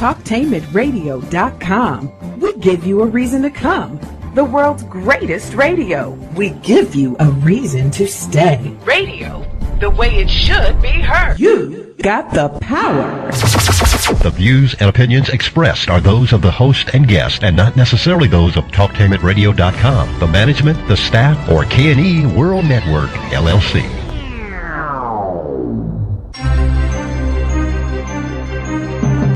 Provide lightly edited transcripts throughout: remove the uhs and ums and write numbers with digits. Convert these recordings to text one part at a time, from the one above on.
TalkTainmentRadio.com. We give you a reason to come. The world's greatest radio. We give you a reason to stay. Radio, the way it should be heard. You got the power. The views and opinions expressed are those of the host and guest and not necessarily those of TalkTainmentRadio.com, the management, the staff, or K&E World Network, LLC.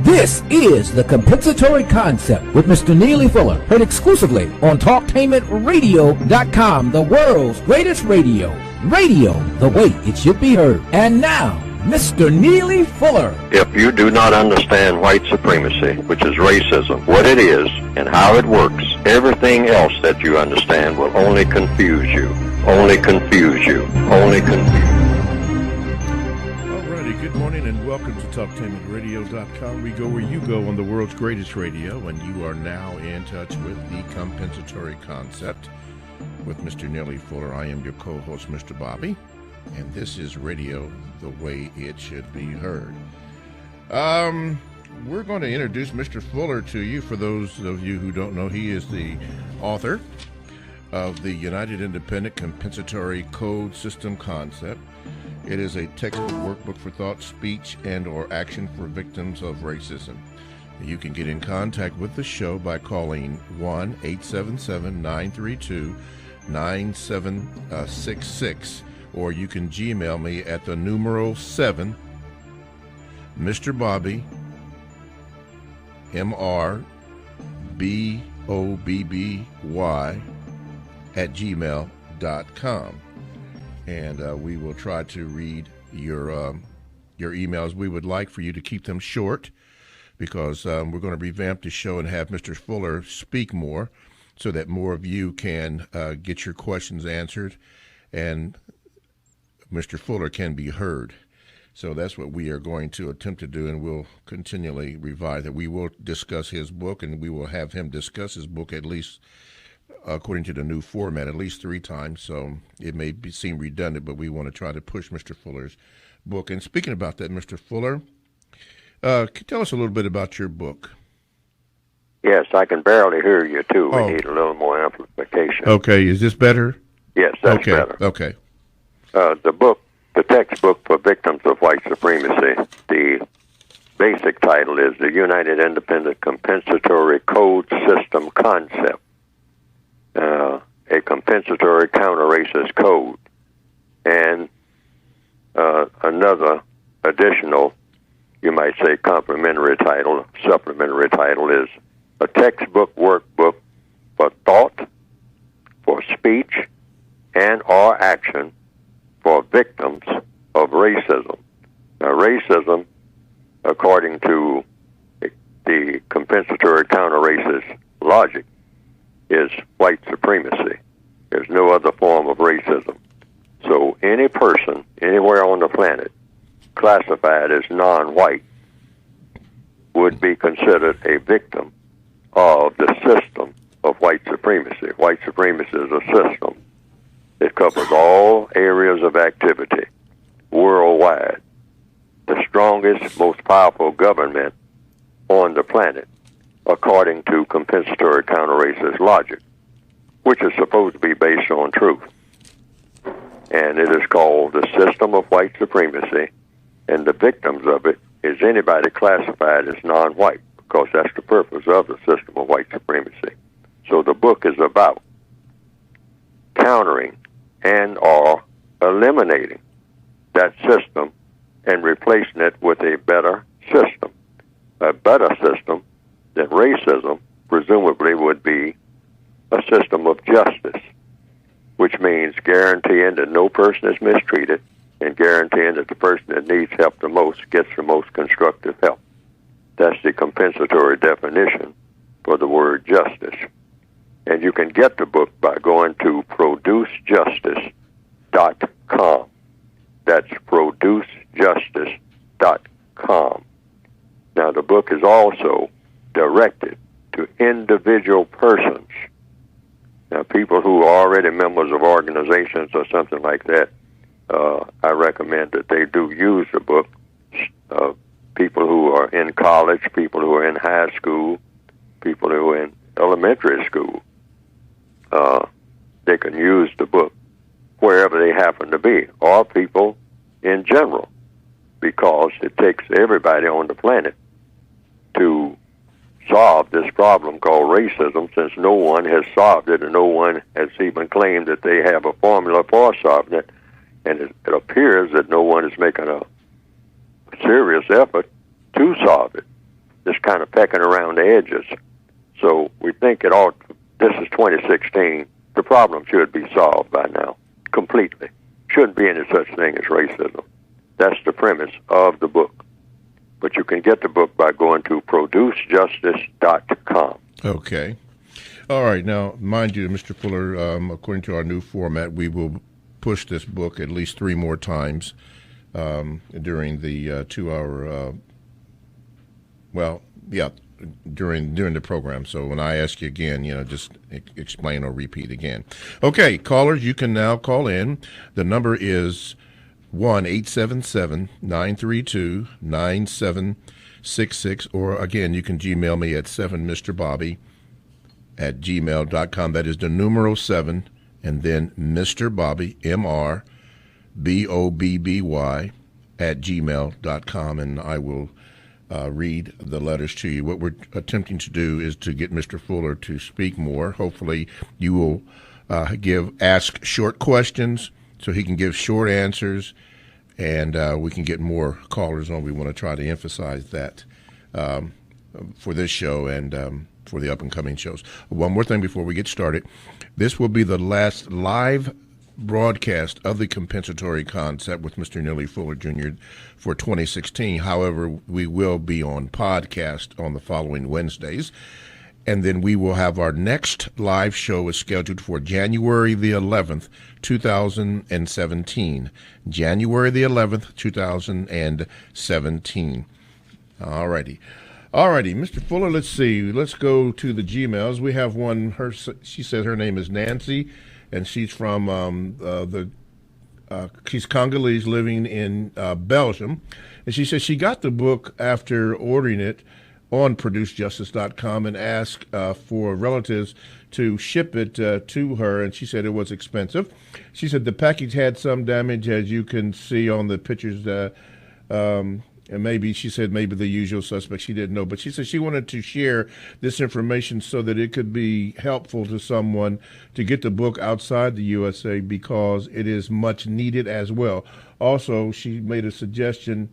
This is The Compensatory Concept with Mr. Neely Fuller, heard exclusively on TalkTainmentRadio.com, the world's greatest radio. Radio, the way it should be heard. And now, Mr. Neely Fuller. If you do not understand white supremacy, which is racism, what it is and how it works, everything else that you understand will only confuse you. Only confuse you. Only confuse you. Good morning and welcome to TalkTainmentRadio.com. We go where you go on the world's greatest radio, and you are now in touch with the Compensatory Concept with Mr. Neely Fuller. I am your co-host, Mr. Bobby, and this is radio the way it should be heard. We're going to introduce Mr. Fuller to you. For those of you who don't know, he is the author of the United Independent Compensatory Code System Concept. It is a textbook workbook for thought, speech, and or action for victims of racism. You can get in contact with the show by calling 1-877-932-9766, or you can Gmail me at the numeral 7, Mr. Bobby, MRBOBBY, at gmail.com. And we will try to read your emails. We would like for you to keep them short because we're going to revamp the show and have Mr. Fuller speak more so that more of you can get your questions answered and Mr. Fuller can be heard. So that's what we are going to attempt to do, and we'll continually revise that. We will discuss his book, and we will have him discuss his book at least according to the new format, at least 3 times, so it may seem redundant, but we want to try to push Mr. Fuller's book. And speaking about that, Mr. Fuller, tell us a little bit about your book. Yes, I can barely hear you, too. We need a little more amplification. Okay, is this better? Yes, that's better. Okay. The textbook for victims of white supremacy, the basic title is The United Independent Compensatory Code System Concept. A compensatory counter-racist code. And another additional, you might say, supplementary title is a textbook workbook for thought, for speech, and or action for victims of racism. Now, racism, according to the compensatory counter-racist logic, is white supremacy. There's no other form of racism. So any person anywhere on the planet classified as non-white would be considered a victim of the system of white supremacy. White supremacy is a system. It covers all areas of activity worldwide. The strongest, most powerful government on the planet, according to compensatory counter-racist logic, which is supposed to be based on truth. And it is called the system of white supremacy, and the victims of it is anybody classified as non-white, because that's the purpose of the system of white supremacy. So the book is about countering and or eliminating that system and replacing it with a better system. A better system than racism presumably would be a system of justice, which means guaranteeing that no person is mistreated and guaranteeing that the person that needs help the most gets the most constructive help. That's the compensatory definition for the word justice. And you can get the book by going to producejustice.com. That's producejustice.com. Now, the book is also directed to individual persons. Now, people who are already members of organizations or something like that, I recommend that they do use the book people who are in college, people who are in high school, people who are in elementary school. They can use the book wherever they happen to be, or people in general, because it takes everybody on the planet to solve this problem called racism, since no one has solved it and no one has even claimed that they have a formula for solving it. And it appears that no one is making a serious effort to solve it, just kind of pecking around the edges. So we think this is 2016, the problem should be solved by now, completely. Shouldn't be any such thing as racism. That's the premise of the book. But you can get the book by going to producejustice.com. Okay. All right. Now, mind you, Mr. Fuller, according to our new format, we will push this book at least 3 more times during the 2-hour, during the program. So when I ask you again, just explain or repeat again. Okay, callers, you can now call in. The number is 1-877-932-9766, or again, you can Gmail me at 7mrbobby@gmail.com. That is the numeral 7, and then Mr. Bobby, MrBobby @gmail.com, and I will read the letters to you. What we're attempting to do is to get Mr. Fuller to speak more. Hopefully you will ask short questions so he can give short answers, and we can get more callers on. We want to try to emphasize that for this show and for the up-and-coming shows. One more thing before we get started. This will be the last live broadcast of the compensatory concept with Mr. Neely Fuller Jr. for 2016. However, we will be on podcast on the following Wednesdays. And then we will have our next live show is scheduled for January the 11th, 2017. January the 11th, 2017. All righty. Mr. Fuller, let's see. Let's go to the Gmails. We have one. She says her name is Nancy, and she's from she's Congolese living in Belgium. And she says she got the book after ordering it on producejustice.com and asked for relatives to ship it to her, and she said it was expensive. She said the package had some damage, as you can see on the pictures, and maybe, she said, maybe the usual suspect. She didn't know, but she said she wanted to share this information so that it could be helpful to someone to get the book outside the USA, because it is much needed as well. Also, she made a suggestion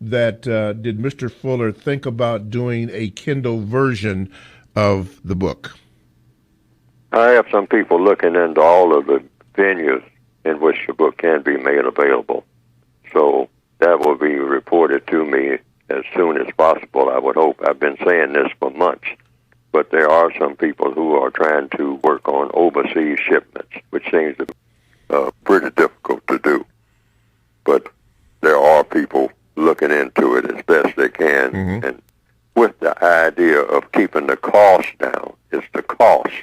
that did Mr. Fuller think about doing a Kindle version of the book? I have some people looking into all of the venues in which the book can be made available. So that will be reported to me as soon as possible, I would hope. I've been saying this for months, but there are some people who are trying to work on overseas shipments, which seems to be pretty difficult to do. But there are people looking into it as best they can, and with the idea of keeping the cost down. It's the cost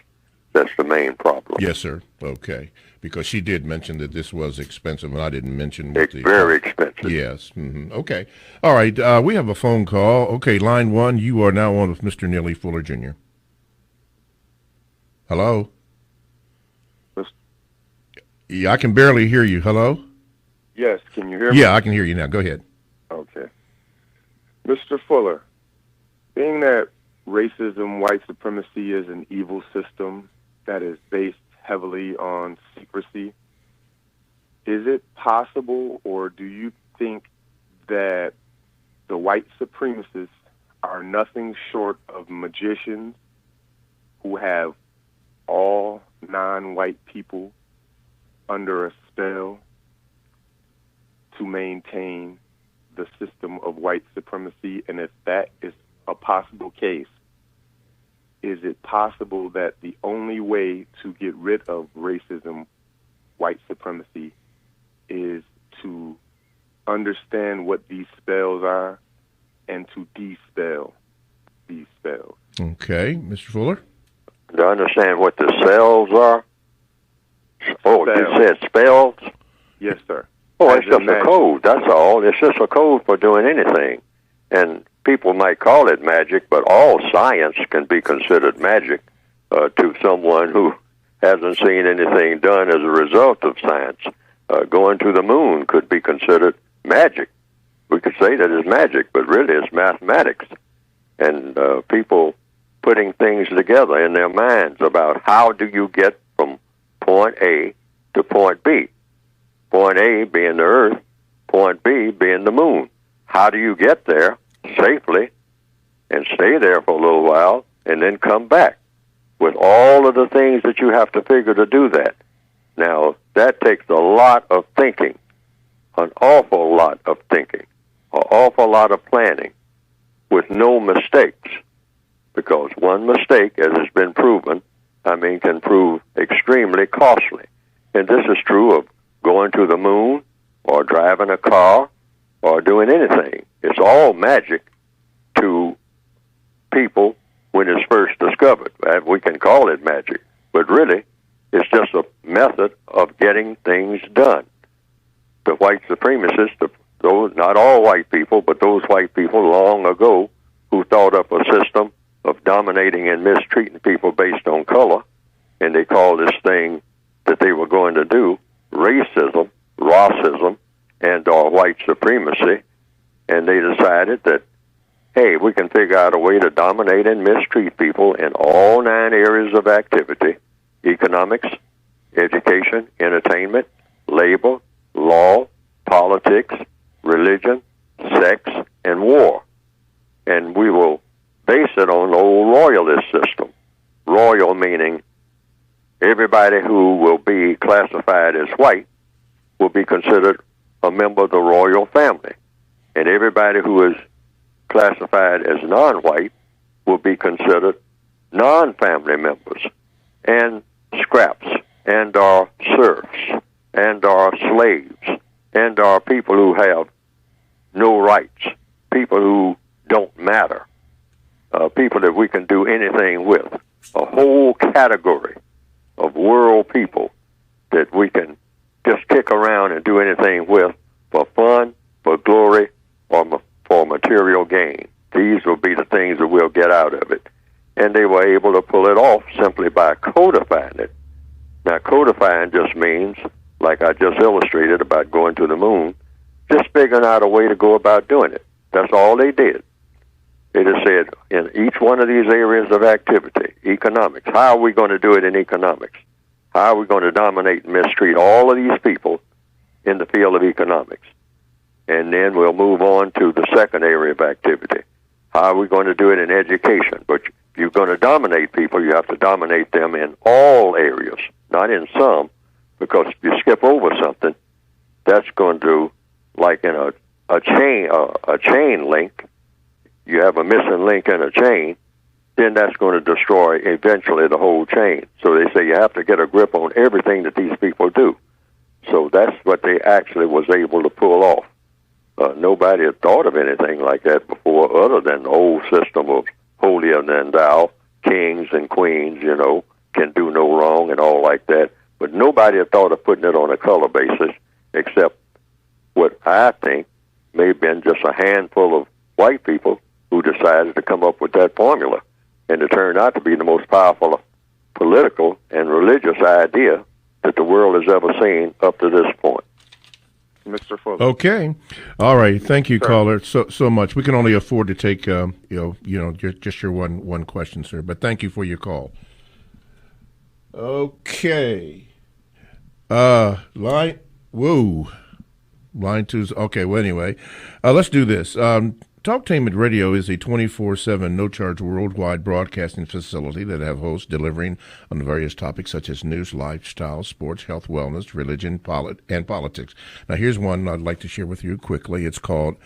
that's the main problem. Yes, sir. Okay. Because she did mention that this was expensive, and I didn't mention it's very expensive. Yes. Okay. All right. We have a phone call. Okay, line 1. You are now on with Mr. Neely Fuller Jr. Hello? Yeah, I can barely hear you. Hello? Yes. Can you hear me? Yeah, I can hear you now. Go ahead. Okay. Mr. Fuller, being that racism, white supremacy is an evil system that is based heavily on secrecy, is it possible, or do you think that the white supremacists are nothing short of magicians who have all non-white people under a spell to maintain the system of white supremacy? And if that is a possible case, is it possible that the only way to get rid of racism, white supremacy, is to understand what these spells are and to dispel these spells? Okay. Mr. Fuller? To understand what the cells are? Oh, you said spells? Yes, sir. Oh, it's just a code, that's all. It's just a code for doing anything. And people might call it magic, but all science can be considered magic to someone who hasn't seen anything done as a result of science. Going to the moon could be considered magic. We could say that it's magic, but really it's mathematics. And people putting things together in their minds about how do you get from point A to point B. Point A being the Earth, point B being the moon. How do you get there safely and stay there for a little while and then come back with all of the things that you have to figure to do that? Now, that takes a lot of thinking, an awful lot of thinking, an awful lot of planning with no mistakes, because one mistake, as has been proven, can prove extremely costly. And this is true of going to the moon or driving a car or doing anything. It's all magic to people when it's first discovered. We can call it magic, but really it's just a method of getting things done. The white supremacists, those, not all white people, but those white people long ago who thought up a system of dominating and mistreating people based on color, and they called this thing that they were going to do racism, racism, and white supremacy, and they decided that, hey, we can figure out a way to dominate and mistreat people in all 9 areas of activity: economics, education, entertainment, labor, law, politics, religion, sex, and war. And we will base it on the old royalist system. Royal meaning everybody who will be classified as white will be considered a member of the royal family. And everybody who is classified as non-white will be considered non-family members, and scraps, and are serfs, and are slaves, and are people who have no rights, people who don't matter, people that we can do anything with, a whole category of world people that we can just kick around and do anything with for fun, for glory, or for material gain. These will be the things that we'll get out of it. And they were able to pull it off simply by codifying it. Now, codifying just means, like I just illustrated about going to the moon, just figuring out a way to go about doing it. That's all they did. They just said, in each one of these areas of activity, economics, how are we going to do it in economics? How are we going to dominate and mistreat all of these people in the field of economics? And then we'll move on to the second area of activity. How are we going to do it in education? But if you're going to dominate people, you have to dominate them in all areas, not in some, because if you skip over something, that's going to, like in a chain link, you have a missing link in a chain, then that's going to destroy eventually the whole chain. So they say you have to get a grip on everything that these people do. So that's what they actually was able to pull off. Nobody had thought of anything like that before, other than the old system of holier than thou, kings and queens, can do no wrong and all like that. But nobody had thought of putting it on a color basis, except what I think may have been just a handful of white people who decided to come up with that formula. And it turned out to be the most powerful political and religious idea that the world has ever seen up to this point. Mr. Fuller. Okay. All right. Thank you, caller, so much. We can only afford to take, just your one question, sir. But thank you for your call. Okay. Line 2's, okay, well, anyway, let's do this. Talktainment Radio is a 24/7 no-charge worldwide broadcasting facility that have hosts delivering on various topics such as news, lifestyle, sports, health, wellness, religion, and politics. Now, here's one I'd like to share with you quickly. It's called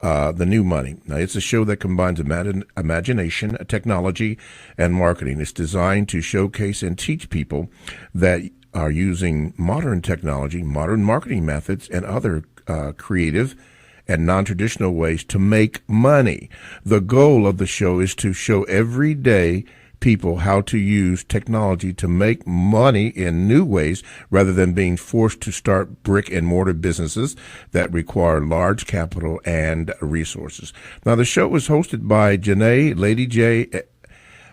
The New Money. Now, it's a show that combines imagination, technology, and marketing. It's designed to showcase and teach people that are using modern technology, modern marketing methods, and other creative and non-traditional ways to make money. The goal of the show is to show everyday people how to use technology to make money in new ways rather than being forced to start brick and mortar businesses that require large capital and resources. Now, the show was hosted by Janae, Lady J,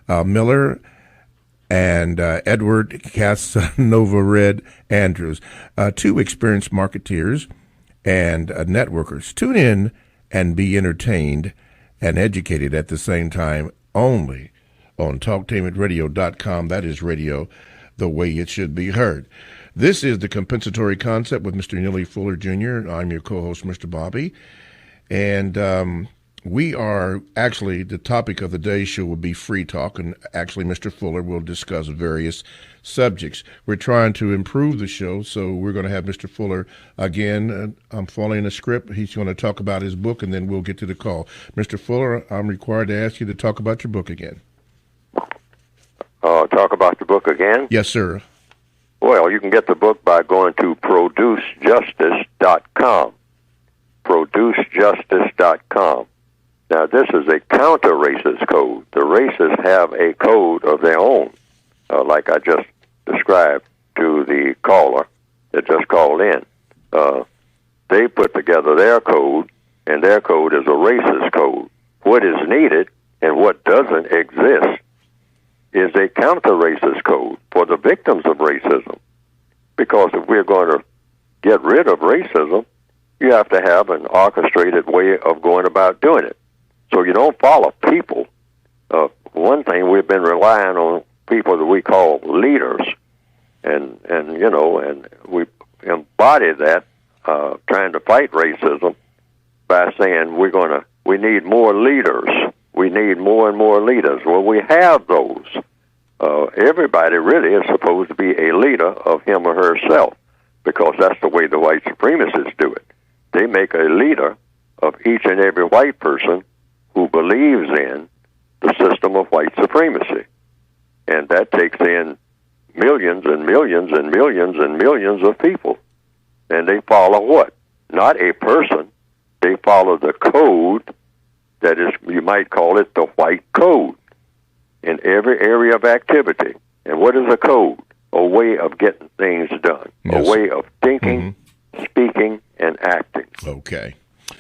Miller, and Edward Casanova Red Andrews, two experienced marketeers and networkers. Tune in and be entertained and educated at the same time only on TalkTainmentRadio.com. That is radio the way it should be heard. This is the Compensatory Concept with Mr. Neely Fuller Jr. I'm your co-host, Mr. Bobby. And we are actually, the topic of the day's show will be free talk. And actually, Mr. Fuller will discuss various subjects. We're trying to improve the show, so we're going to have Mr. Fuller again. I'm following a script. He's going to talk about his book, and then we'll get to the call. Mr. Fuller, I'm required to ask you to talk about your book again. Talk about the book again? Yes, sir. Well, you can get the book by going to producejustice.com. Producejustice.com. Now, this is a counter-racist code. The racists have a code of their own, like I just described to the caller that just called in. They put together their code, and their code is a racist code. What is needed and what doesn't exist is a counter-racist code for the victims of racism. Because if we're going to get rid of racism, you have to have an orchestrated way of going about doing it. So you don't follow people. One thing, we've been relying on people that we call leaders, and we embody that, trying to fight racism by saying we need more leaders. We need more and more leaders. Well, we have those. Everybody really is supposed to be a leader of him or herself, because that's the way the white supremacists do it. They make a leader of each and every white person who believes in the system of white supremacy. And that takes in millions and millions and millions and millions of people. And they follow what? Not a person. They follow the code that is, you might call it the white code, in every area of activity. And what is a code? A way of getting things done. Yes. A way of thinking, speaking, and acting. Okay.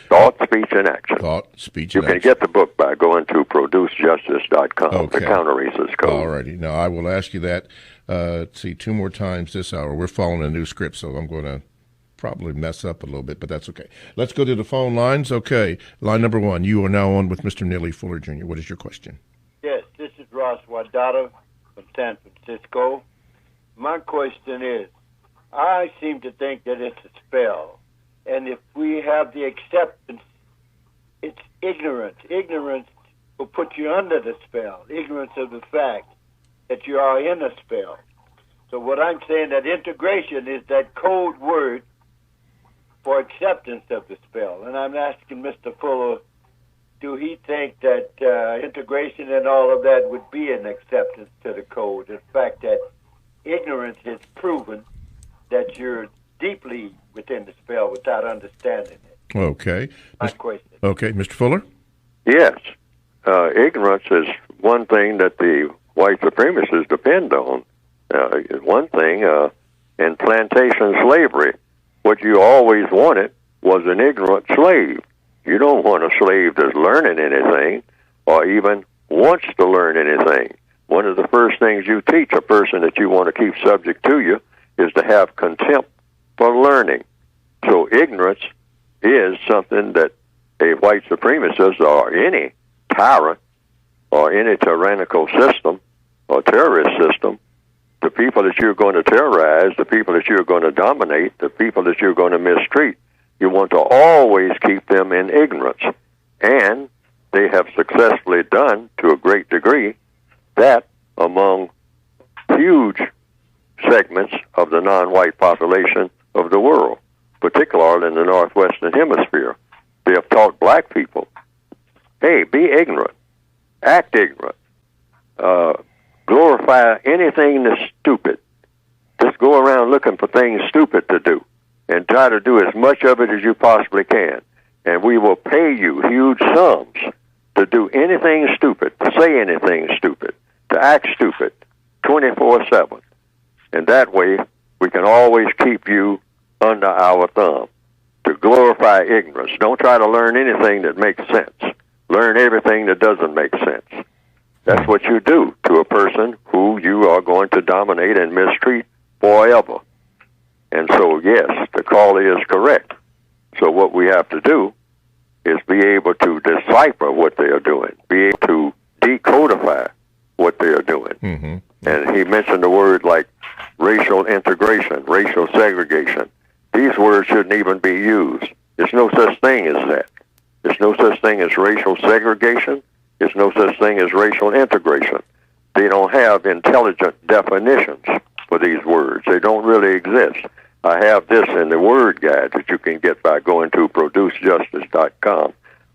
Thought, speech, and action. Thought, speech, and action. You can get the book by going to producejustice.com, okay. The counter-racist code. All righty. Now, I will ask you that, two more times this hour. We're following a new script, so I'm going to probably mess up a little bit, but that's okay. Let's go to the phone lines. Okay. Line number one, you are now on with Mr. Neely Fuller Jr. What is your question? Yes, this is Ross Wadada from San Francisco. My question is, I seem to think that it's a spell. And if we have the acceptance, it's ignorance. Ignorance will put you under the spell. Ignorance of the fact that you are in a spell. So what I'm saying, that integration is that code word for acceptance of the spell. And I'm asking Mr. Fuller, do he think that integration and all of that would be an acceptance to the code? In fact, that ignorance has proven that you're deeply within the spell without understanding it. Okay. My question. Okay, Mr. Fuller? Yes. Ignorance is one thing that the white supremacists depend on. One thing, in plantation slavery, what you always wanted was an ignorant slave. You don't want a slave that's learning anything or even wants to learn anything. One of the first things you teach a person that you want to keep subject to you is to have contempt for learning. So ignorance is something that a white supremacist or any tyrant or any tyrannical system or terrorist system, the people that you're going to terrorize, the people that you're going to dominate, the people that you're going to mistreat, you want to always keep them in ignorance. And they have successfully done, to a great degree, that among huge segments of the non-white population of the world, particularly in the Northwestern Hemisphere. They have taught black people, hey, be ignorant, act ignorant, glorify anything that's stupid. Just go around looking for things stupid to do and try to do as much of it as you possibly can. And we will pay you huge sums to do anything stupid, to say anything stupid, to act stupid 24/7. And that way, we can always keep you under our thumb to glorify ignorance. Don't try to learn anything that makes sense. Learn everything that doesn't make sense. That's what you do to a person who you are going to dominate and mistreat forever. And so, yes, the caller is correct. So what we have to do is be able to decipher what they are doing, be able to decodify what they are doing. Mm-hmm. And he mentioned a word like racial integration, racial segregation. These words shouldn't even be used. There's no such thing as that. There's no such thing as racial segregation. There's no such thing as racial integration. They don't have intelligent definitions for these words. They don't really exist. I have this in the word guide that you can get by going to producejustice.com,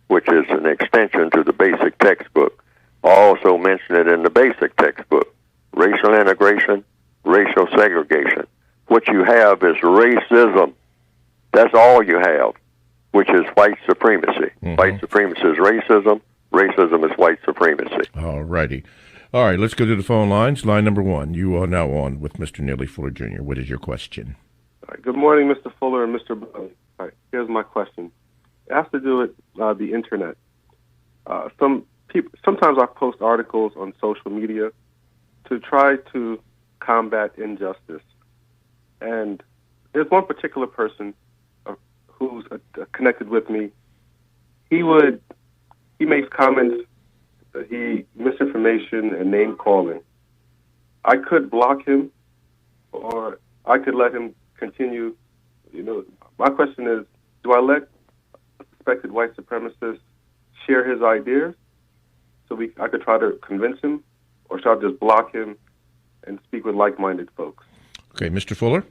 which is an extension to the basic textbook. I also mention it in the basic textbook. Racial integration, racial segregation. What you have is racism. That's all you have, which is white supremacy. Mm-hmm. White supremacy is racism. Racism is white supremacy. All righty. All right, let's go to the phone lines. Line number 1. You are now on with Mr. Neely Fuller Jr. What is your question? Good morning, Mr. Fuller and Mr. Belly. All right, here's my question. It has to do with the internet. Sometimes I post articles on social media to try to combat injustice. And there's one particular person who's connected with me. He makes comments, misinformation and name calling. I could block him, or I could let him continue. My question is, do I let a suspected white supremacist share his ideas so I could try to convince him, or should I just block him and speak with like-minded folks? Okay, Mr. Fuller?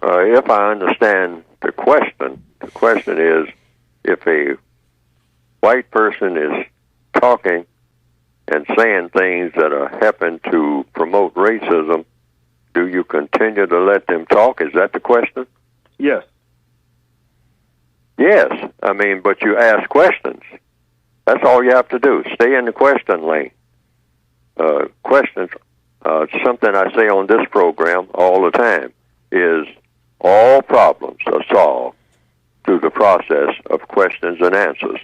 If I understand the question is, if a white person is talking and saying things that happen to promote racism, do you continue to let them talk? Is that the question? Yes. Yes. But you ask questions. That's all you have to do. Stay in the question lane. Questions, something I say on this program all the time, is all problems are solved through the process of questions and answers,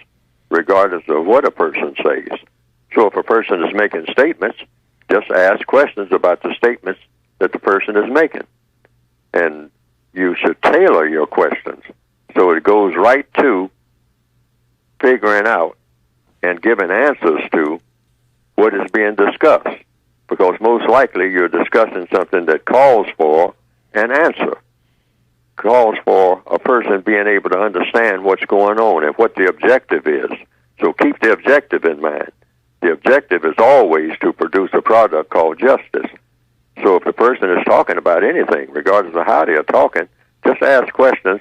regardless of what a person says. So if a person is making statements, just ask questions about the statements that the person is making. And you should tailor your questions so it goes right to figuring out and giving answers to what is being discussed. Because most likely you're discussing something that calls for an answer, calls for a person being able to understand what's going on and what the objective is. So keep the objective in mind. The objective is always to produce a product called justice. So if the person is talking about anything, regardless of how they are talking, just ask questions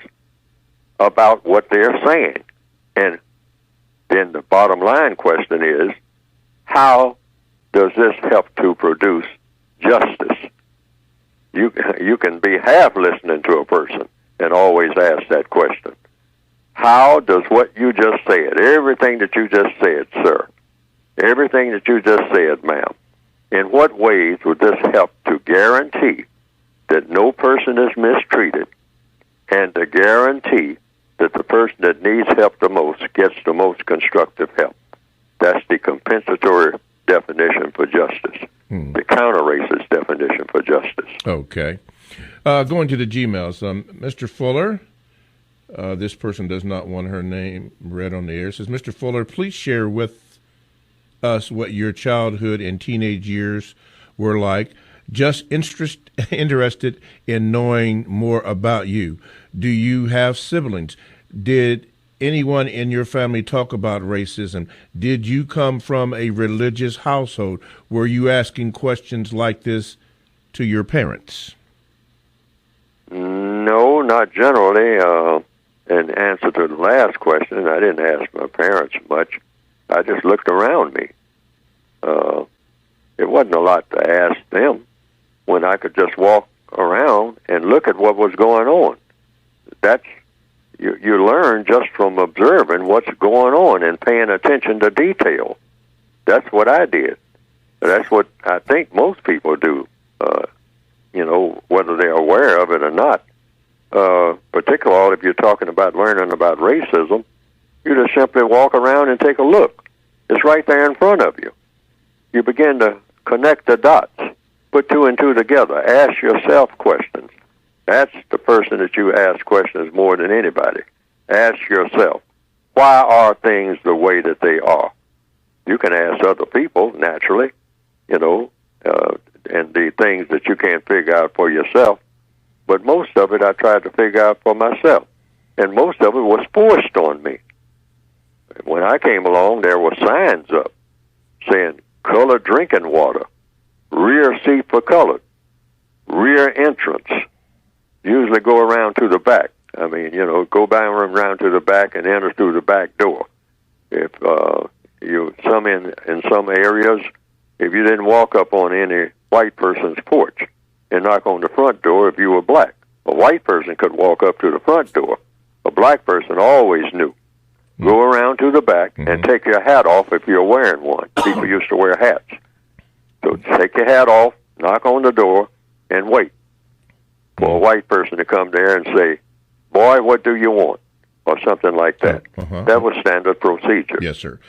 about what they're saying. And then the bottom line question is, how does this help to produce justice? You can be half listening to a person and always ask that question. How does what you just said, everything that you just said, sir, everything that you just said, ma'am, in what ways would this help to guarantee that no person is mistreated and to guarantee that the person that needs help the most gets the most constructive help? That's the compensatory definition for justice, the counter-racist definition for justice. Okay. Going to the Gmails, Mr. Fuller, this person does not want her name read on the air. It says, Mr. Fuller, please share with us what your childhood and teenage years were like. Just interested in knowing more about you. Do you have siblings? Did anyone in your family talk about racism? Did you come from a religious household? Were you asking questions like this to your parents? No, not generally. In answer to the last question, I didn't ask my parents much. I just looked around me. It wasn't a lot to ask them when I could just walk around and look at what was going on. That's you learn just from observing what's going on and paying attention to detail. That's what I did. That's what I think most people do, whether they're aware of it or not. Particularly if you're talking about learning about racism, you just simply walk around and take a look. It's right there in front of you. You begin to connect the dots, put two and two together, ask yourself questions. That's the person that you ask questions more than anybody. Ask yourself, why are things the way that they are? You can ask other people, naturally, and the things that you can't figure out for yourself. But most of it I tried to figure out for myself. And most of it was forced on me. When I came along, there were signs up saying, colored drinking water, rear seat for colored, rear entrance, usually go around to the back. I mean, go around to the back and enter through the back door. If in some areas, if you didn't walk up on any white person's porch and knock on the front door if you were black, a white person could walk up to the front door. A black person always knew. Go around to the back and take your hat off if you're wearing one. People used to wear hats. So take your hat off, knock on the door, and wait for a white person to come there and say, boy, what do you want? Or something like that. That was standard procedure. Yes, sir.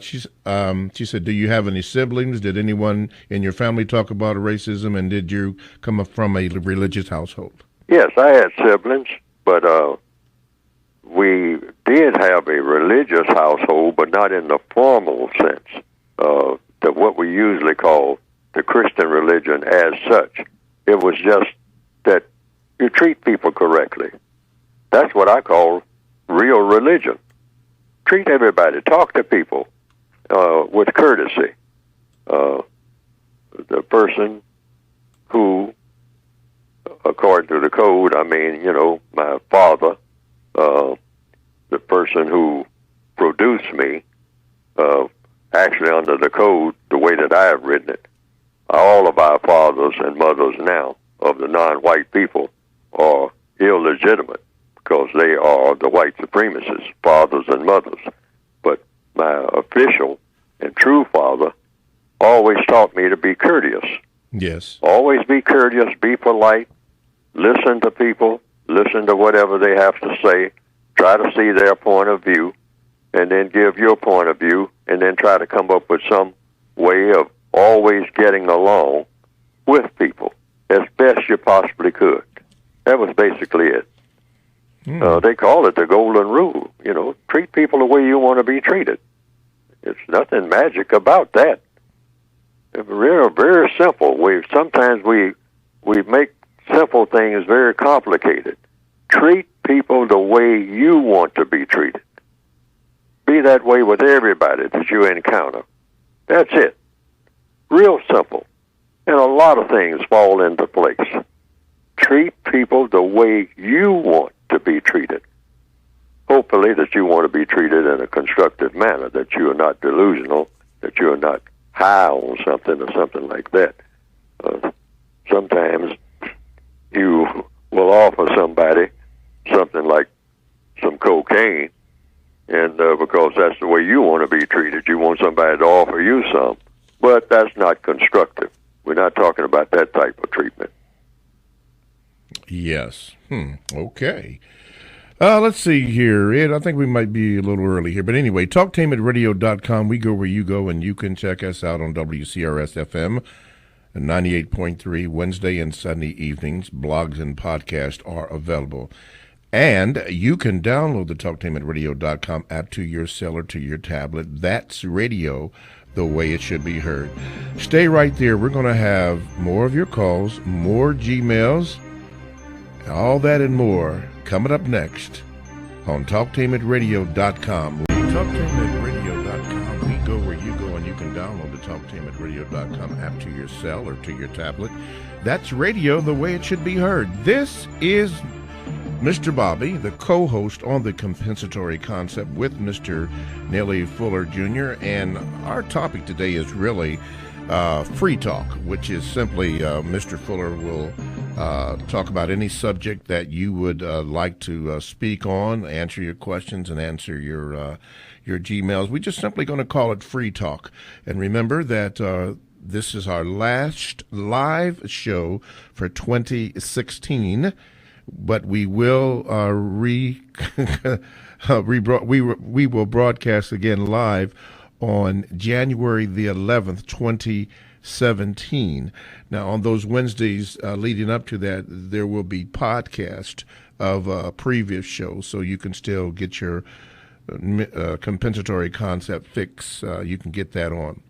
She said, do you have any siblings? Did anyone in your family talk about racism, and did you come from a religious household? Yes, I had siblings, but we did have a religious household, but not in the formal sense of what we usually call the Christian religion as such. It was just that you treat people correctly. That's what I call real religion. Treat everybody. Talk to people with courtesy. The person who, according to the code, my father, the person who produced me, actually under the code, the way that I have written it, all of our fathers and mothers now of the non-white people are illegitimate because they are the white supremacists, fathers and mothers. But my official and true father always taught me to be courteous. Yes. Always be courteous, be polite, listen to people, listen to whatever they have to say, try to see their point of view, and then give your point of view, and then try to come up with some way of always getting along with people as best you possibly could. That was basically it. They call it the golden rule. Treat people the way you want to be treated. It's nothing magic about that. It's very, very simple. Sometimes we make simple things very complicated. Treat people the way you want to be treated. Be that way with everybody that you encounter. That's it. Real simple. And a lot of things fall into place. Treat people the way you want to be treated. Hopefully that you want to be treated in a constructive manner, that you are not delusional, that you are not high on something or something like that. Sometimes you will offer somebody something like some cocaine, and because that's the way you want to be treated, you want somebody to offer you some. But that's not constructive. We're not talking about that type of treatment. Yes. Okay. Let's see here. Ed, I think we might be a little early here. But anyway, talktainmentradio.com. We go where you go, and you can check us out on WCRS-FM 98.3 Wednesday and Sunday evenings. Blogs and podcasts are available. And you can download the talktainmentradio.com app to your cell or to your tablet. That's radio the way it should be heard. Stay right there. We're going to have more of your calls, more Gmails, all that and more coming up next on talktainmentradio.com. Talktainmentradio.com. We go where you go, and you can download the talktainmentradio.com app to your cell or to your tablet. That's radio the way it should be heard. This is Mr. Bobby, the co-host on The Compensatory Concept with Mr. Neely Fuller Jr., and our topic today is really free talk, which is simply Mr. Fuller will talk about any subject that you would like to speak on, answer your questions, and answer your Gmails. We're just simply going to call it free talk. And remember that This is our last live show for 2016, but we will we will broadcast again live on January the 11th, 2017. Now, on those Wednesdays leading up to that, there will be podcast of previous shows, so you can still get your compensatory concept fix. You can get that on.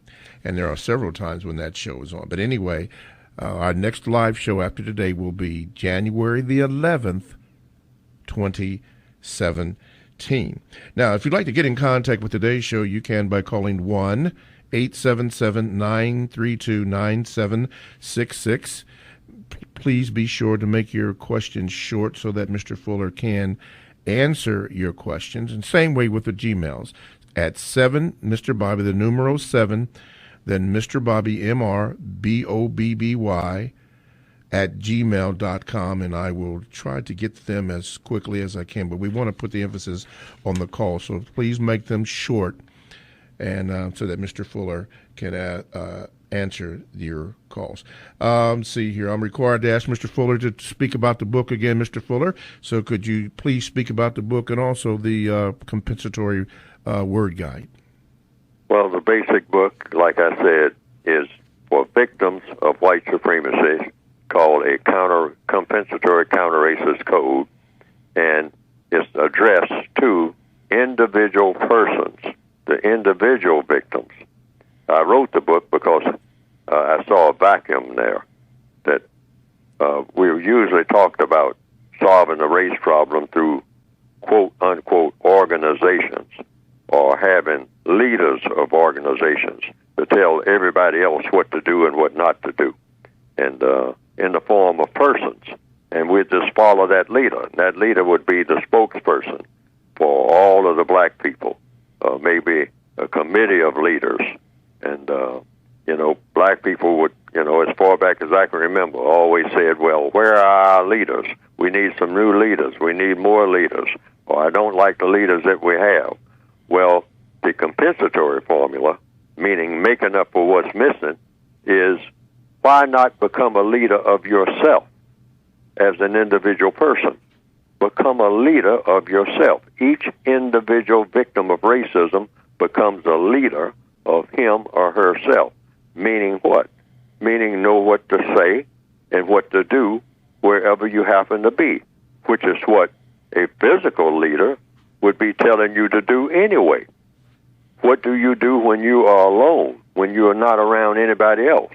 And there are several times when that show is on. But anyway, our next live show after today will be January the 11th, 2017. Now, if you'd like to get in contact with today's show, you can by calling 1-877-932-9766. Please be sure to make your questions short so that Mr. Fuller can answer your questions. And same way with the Gmails. At 7, Mr. Bobby, the numero 7, then Mr. Bobby, MR, at gmail.com, and I will try to get them as quickly as I can. But we want to put the emphasis on the call, so please make them short, and so that Mr. Fuller can answer your calls. See here, I'm required to ask Mr. Fuller to speak about the book again, Mr. Fuller. So could you please speak about the book and also the compensatory word guide? Well, the basic book, like I said, is for victims of white supremacy, called a compensatory counter-racist code, and it's addressed to individual persons, the individual victims. I wrote the book because I saw a vacuum there that we usually talked about solving the race problem through quote-unquote organizations or having leaders of organizations to tell everybody else what to do and what not to do, and in the form of persons. And we'd just follow that leader. And that leader would be the spokesperson for all of the black people, maybe a committee of leaders. And, black people would, as far back as I can remember, always said, well, where are our leaders? We need some new leaders. We need more leaders. Or I don't like the leaders that we have. Well, the compensatory formula, meaning making up for what's missing, is why not become a leader of yourself as an individual person? Become a leader of yourself. Each individual victim of racism becomes a leader of him or herself. Meaning what? Meaning know what to say and what to do wherever you happen to be, which is what a physical leader would be telling you to do anyway. What do you do when you are alone, when you are not around anybody else,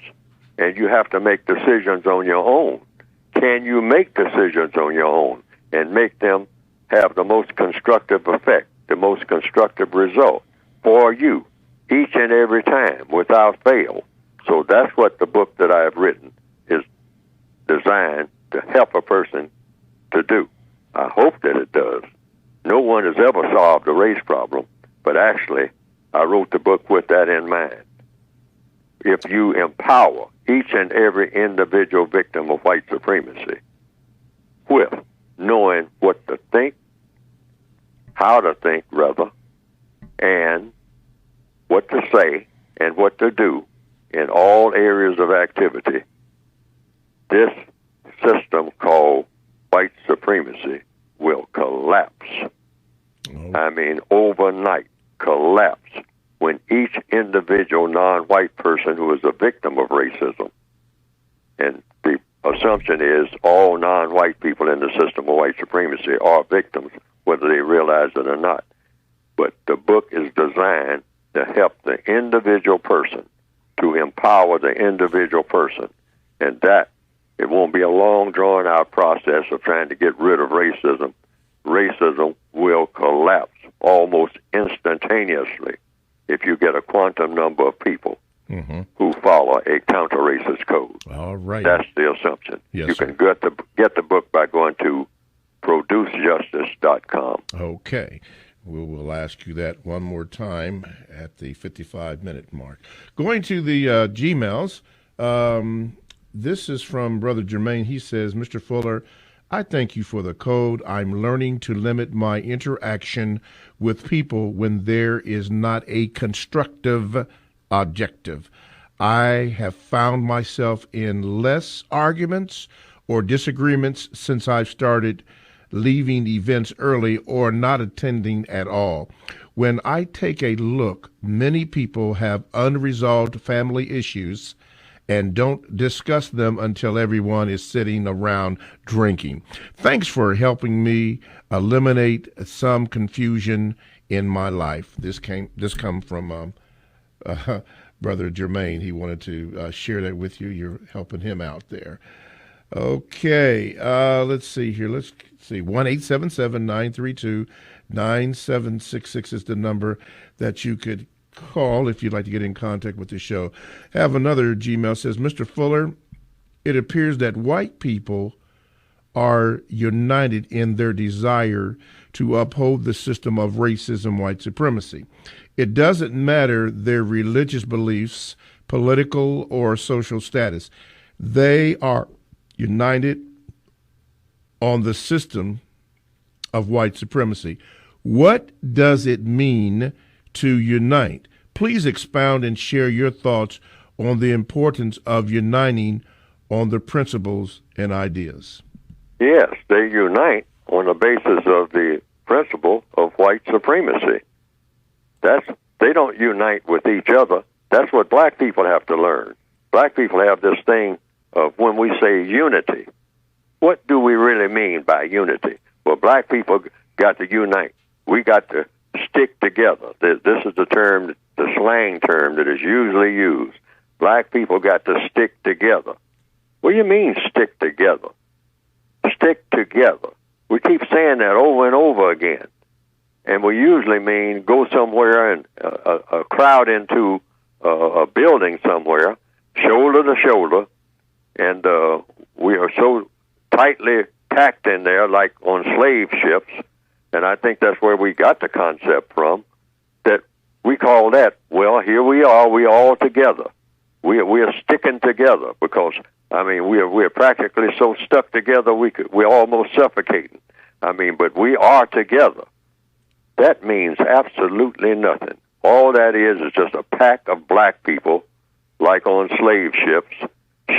and you have to make decisions on your own? Can you make decisions on your own and make them have the most constructive effect, the most constructive result for you each and every time without fail? So that's what the book that I have written is designed to help a person to do. I hope that it does. No one has ever solved a race problem, but actually I wrote the book with that in mind. If you empower each and every individual victim of white supremacy with knowing what to think, how to think, rather, and what to say and what to do in all areas of activity, this system called white supremacy will collapse. Oh. I mean, overnight collapse when each individual non-white person who is a victim of racism, and the assumption is all non-white people in the system of white supremacy are victims, whether they realize it or not. But the book is designed to help the individual person, to empower the individual person, and that it won't be a long, drawn-out process of trying to get rid of racism. Racism will collapse almost instantaneously if you get a quantum number of people who follow a counter-racist code. All right. That's the assumption. Yes, you sir. can get the book by going to producejustice.com. Okay. We will ask you that one more time at the 55-minute mark. Going to the Gmails, this is from Brother Jermaine. He says, Mr. Fuller, I thank you for the code. I'm learning to limit my interaction with people when there is not a constructive objective. I have found myself in less arguments or disagreements since I've started leaving events early or not attending at all. When I take a look, many people have unresolved family issues and don't discuss them until everyone is sitting around drinking. Thanks for helping me eliminate some confusion in my life. This come from Brother Jermaine. He wanted to share that with you. You're helping him out there. Okay, let's see here. Let's see. 1-877-932-9766 is the number that you could call if you'd like to get in contact with the show. Have another Gmail says, Mr. Fuller, it appears that white people are united in their desire to uphold the system of racism, white supremacy. It doesn't matter their religious beliefs, political or social status. They are united on the system of white supremacy. What does it mean to unite? Please expound and share your thoughts on the importance of uniting on the principles and ideas. Yes, they unite on the basis of the principle of white supremacy. They don't unite with each other. That's what black people have to learn. Black people have this thing of when we say unity, what do we really mean by unity? Well, black people got to unite. We got to stick together. This is the term, the slang term that is usually used. Black people got to stick together. What do you mean stick together? Stick together. We keep saying that over and over again. And we usually mean go somewhere and a crowd into a building somewhere, shoulder to shoulder, and we are so tightly packed in there like on slave ships, and I think that's where we got the concept from, that we call that, well, here we are all together. We are sticking together because, I mean, we're practically so stuck together we're almost suffocating. I mean, but we are together. That means absolutely nothing. All that is just a pack of black people, like on slave ships,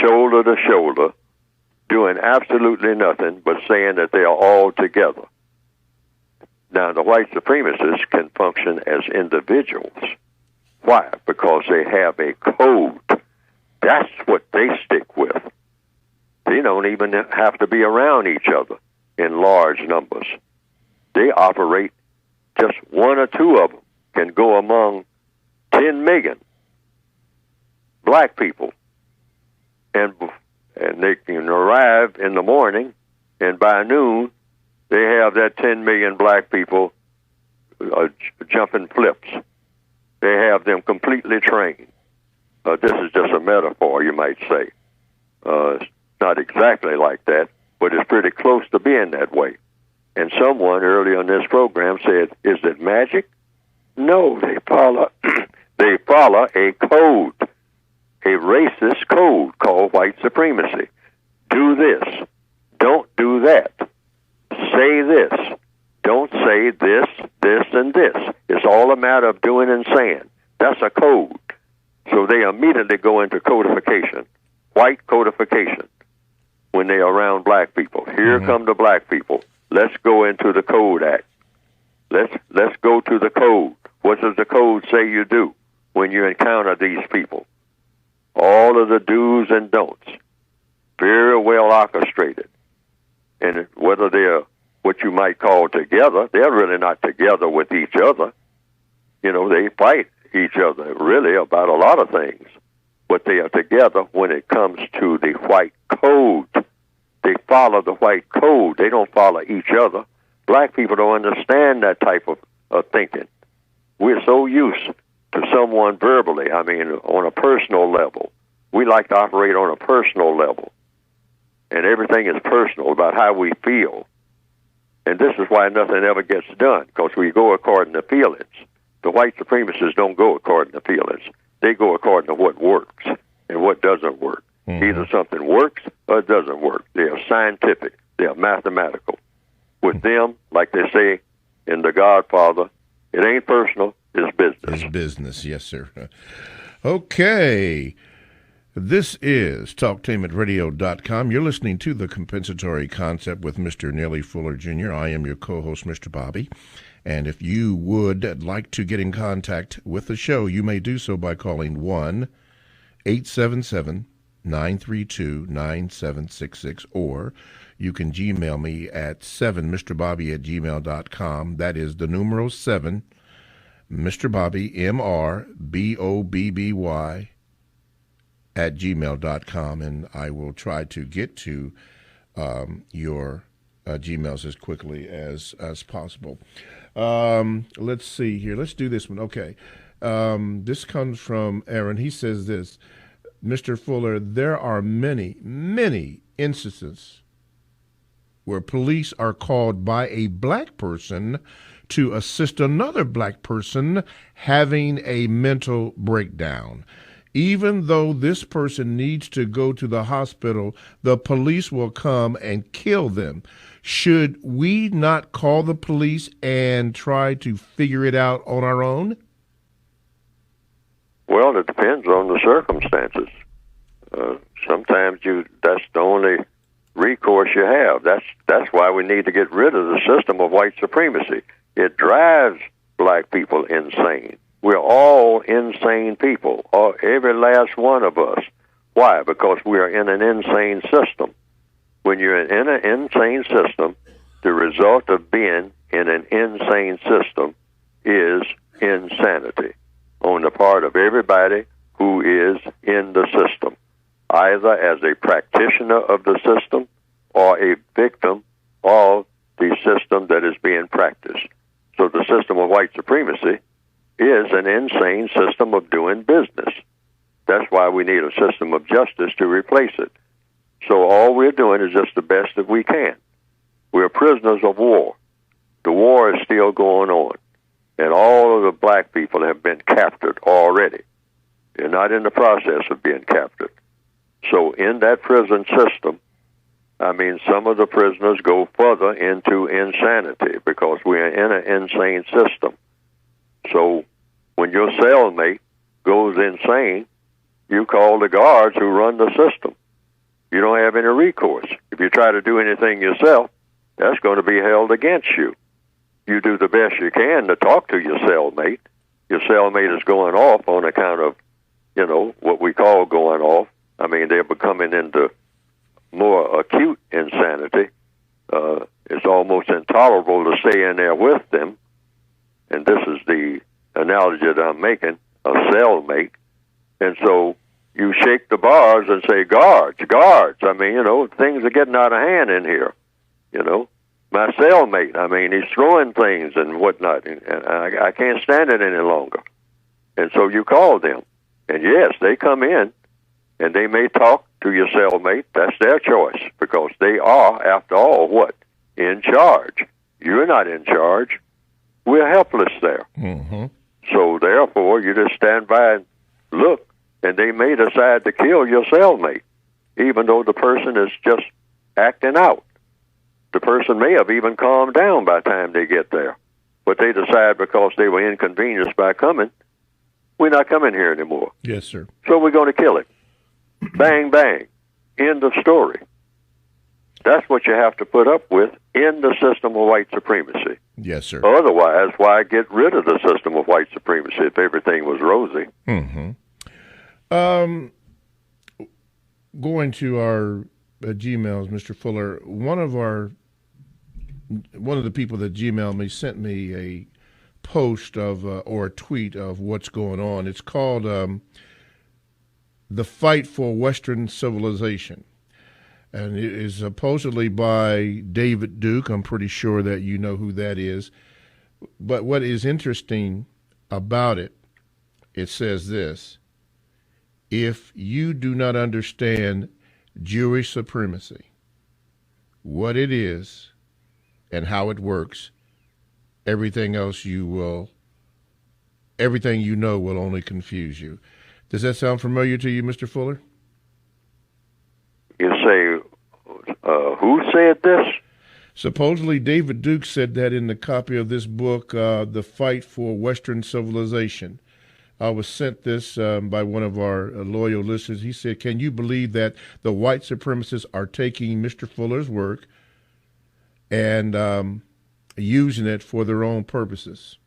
shoulder to shoulder, doing absolutely nothing but saying that they are all together. Now, the white supremacists can function as individuals. Why? Because they have a code. That's what they stick with. They don't even have to be around each other in large numbers. They operate, just one or two of them can go among 10 million black people. And they can arrive in the morning, and by noon, they have that 10 million black people jumping flips. They have them completely trained. This is just a metaphor, you might say. It's not exactly like that, but it's pretty close to being that way. And someone earlier in this program said, is it magic? No, they follow they follow a code, a racist code called white supremacy. Do this. Don't do that. Say this. Don't say this, this, and this. It's all a matter of doing and saying. That's a code. So they immediately go into codification, white codification, when they are around black people. Here come the black people. Let's go into the Code Act. Let's go to the code. What does the code say you do when you encounter these people? All of the do's and don'ts, very well orchestrated. And whether they're what you might call together, they're really not together with each other. You know, they fight each other really about a lot of things. But they are together when it comes to the white code. They follow the white code. They don't follow each other. Black people don't understand that type of thinking. We're so used to someone verbally, I mean, on a personal level. We like to operate on a personal level. And everything is personal about how we feel. And this is why nothing ever gets done, because we go according to feelings. The white supremacists don't go according to feelings. They go according to what works and what doesn't work. Either something works or it doesn't work. They are scientific. They are mathematical. With them, like they say in The Godfather, it ain't personal, it's business. It's business, yes, sir. Okay. This is TalkTainmentRadio.com. You're listening to The Compensatory Concept with Mr. Neely Fuller Jr. I am your co-host, Mr. Bobby. And if you would like to get in contact with the show, you may do so by calling 1-877-932-9766, or you can Gmail me at 7mrbobby@gmail.com. That is the numeral 7, Mr. Bobby, MRBOBBY, at gmail.com, and I will try to get to your Gmails as quickly as possible. Let's see here. Let's do this one. Okay. This comes from Aaron. He says this, Mr. Fuller, there are many, many instances where police are called by a black person to assist another black person having a mental breakdown. Even though this person needs to go to the hospital, the police will come and kill them. Should we not call the police and try to figure it out on our own? Well, it depends on the circumstances. Sometimes that's the only recourse you have. That's why we need to get rid of the system of white supremacy. It drives black people insane. We're all insane people, every last one of us. Why? Because we are in an insane system. When you're in an insane system, the result of being in an insane system is insanity on the part of everybody who is in the system, either as a practitioner of the system or a victim of the system that is being practiced. So the system of white supremacy is an insane system of doing business. That's why we need a system of justice to replace it. So all we're doing is just the best that we can. We're prisoners of war. The war is still going on, and all of the black people have been captured already. They're not in the process of being captured. So in that prison system, some of the prisoners go further into insanity because we're in an insane system. So when your cellmate goes insane, you call the guards who run the system. You don't have any recourse. If you try to do anything yourself, that's going to be held against you. You do the best you can to talk to your cellmate. Your cellmate is going off on account of, what we call going off. They're becoming into more acute insanity. It's almost intolerable to stay in there with them. And this is the analogy that I'm making, a cellmate. And so you shake the bars and say, guards. Things are getting out of hand in here. My cellmate, he's throwing things and whatnot, and I can't stand it any longer. And so you call them. And yes, they come in, and they may talk to your cellmate. That's their choice, because they are, after all, what? In charge. You're not in charge. We're helpless there. Mm-hmm. So therefore, you just stand by and look, and they may decide to kill your cellmate, even though the person is just acting out. The person may have even calmed down by the time they get there. But they decide because they were inconvenienced by coming, we're not coming here anymore. Yes, sir. So we're going to kill him. Bang, bang. End of story. That's what you have to put up with in the system of white supremacy. Yes, sir. Otherwise, why get rid of the system of white supremacy if everything was rosy? Mm-hmm. Going to our Gmails, Mr. Fuller, one of the people that Gmailed me sent me a post of or a tweet of what's going on. It's called The Fight for Western Civilization. And it is supposedly by David Duke. I'm pretty sure that you know who that is. But what is interesting about it, it says this: if you do not understand Jewish supremacy, what it is and how it works, everything you know will only confuse you. Does that sound familiar to you, Mr. Fuller? You say, who said this? Supposedly David Duke said that in the copy of this book, The Fight for Western Civilization. I was sent this by one of our loyal listeners. He said, "Can you believe that the white supremacists are taking Mr. Fuller's work and using it for their own purposes?"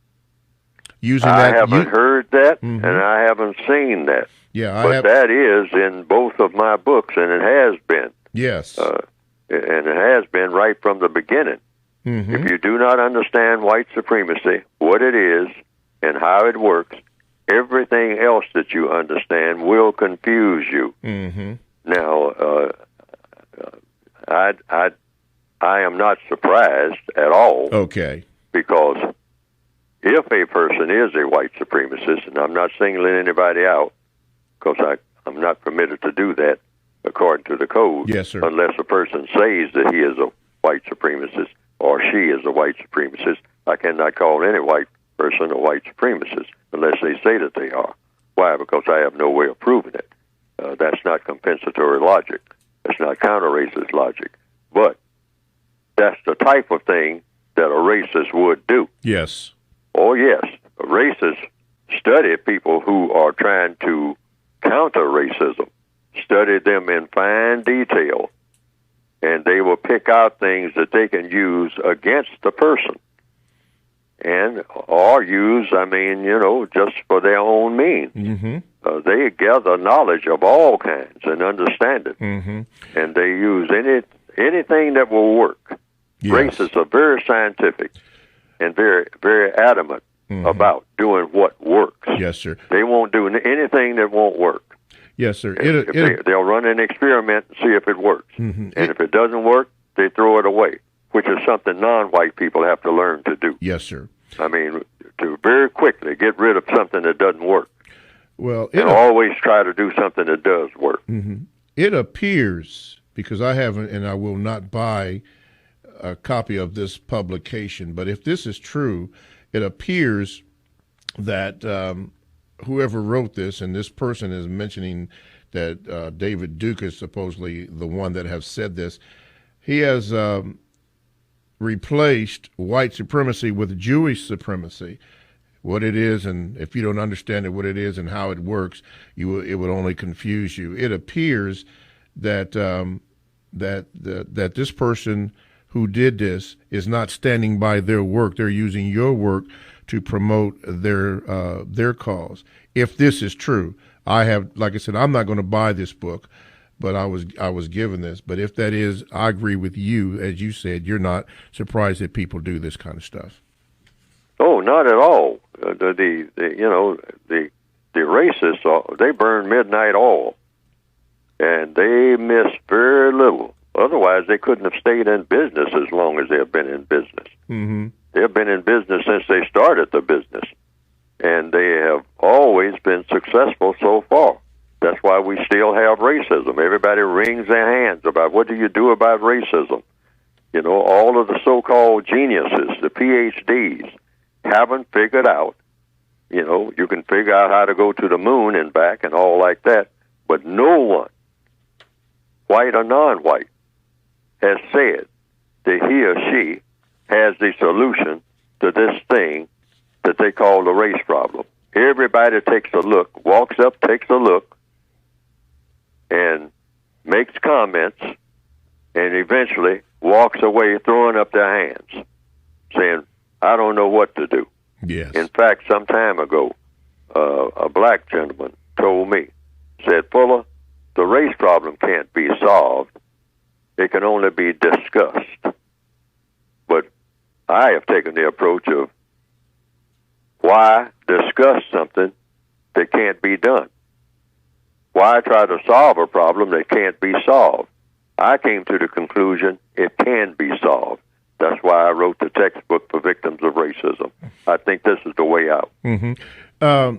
I haven't heard that, and I haven't seen that. Yeah, but that is in both of my books, and it has been. Yes. And it has been right from the beginning. If you do not understand white supremacy, what it is, and how it works, everything else that you understand will confuse you. Now, I am not surprised at all. Okay. Because if a person is a white supremacist, and I'm not singling anybody out, because I'm not permitted to do that according to the code, yes, sir, unless a person says that he is a white supremacist or she is a white supremacist. I cannot call any white person a white supremacist unless they say that they are. Why? Because I have no way of proving it. That's not compensatory logic. That's not counter-racist logic. But that's the type of thing that a racist would do. Yes. Oh, yes. Racists study people who are trying to counter racism, study them in fine detail, and they will pick out things that they can use against the person, or use, just for their own means. They gather knowledge of all kinds and understand it, and they use anything that will work. Yes. Racists are very scientific and very, very adamant about doing what works. Yes, sir. They won't do anything that won't work. Yes, sir. They'll run an experiment and see if it works. And if it doesn't work, they throw it away, which is something non-white people have to learn to do. Yes, sir. To very quickly get rid of something that doesn't work. Well, and always try to do something that does work. It appears, because I haven't and I will not buy a copy of this publication, but if this is true, it appears that whoever wrote this, and this person is mentioning that David Duke is supposedly the one that has said this, he has replaced white supremacy with Jewish supremacy. What it is, and if you don't understand it, what it is and how it works, it would only confuse you. It appears that that this person who did this is not standing by their work. They're using your work to promote their cause. If this is true, like I said, I'm not going to buy this book, but I was given this. But if that is, I agree with you. As you said, you're not surprised that people do this kind of stuff. Oh, not at all. The racists, they burn midnight oil, and they miss very little. Otherwise, they couldn't have stayed in business as long as they have been in business. They have been in business since they started the business, and they have always been successful so far. That's why we still have racism. Everybody wrings their hands about what do you do about racism. All of the so-called geniuses, the PhDs, haven't figured out, you can figure out how to go to the moon and back and all like that, but no one, white or non-white, has said that he or she has the solution to this thing that they call the race problem. Everybody takes a look, walks up, takes a look, and makes comments, and eventually walks away throwing up their hands, saying, I don't know what to do. Yes. In fact, some time ago, a black gentleman told me, said, Fuller, the race problem can't be solved. It can only be discussed. But I have taken the approach of why discuss something that can't be done? Why try to solve a problem that can't be solved? I came to the conclusion it can be solved. That's why I wrote the textbook for victims of racism. I think this is the way out.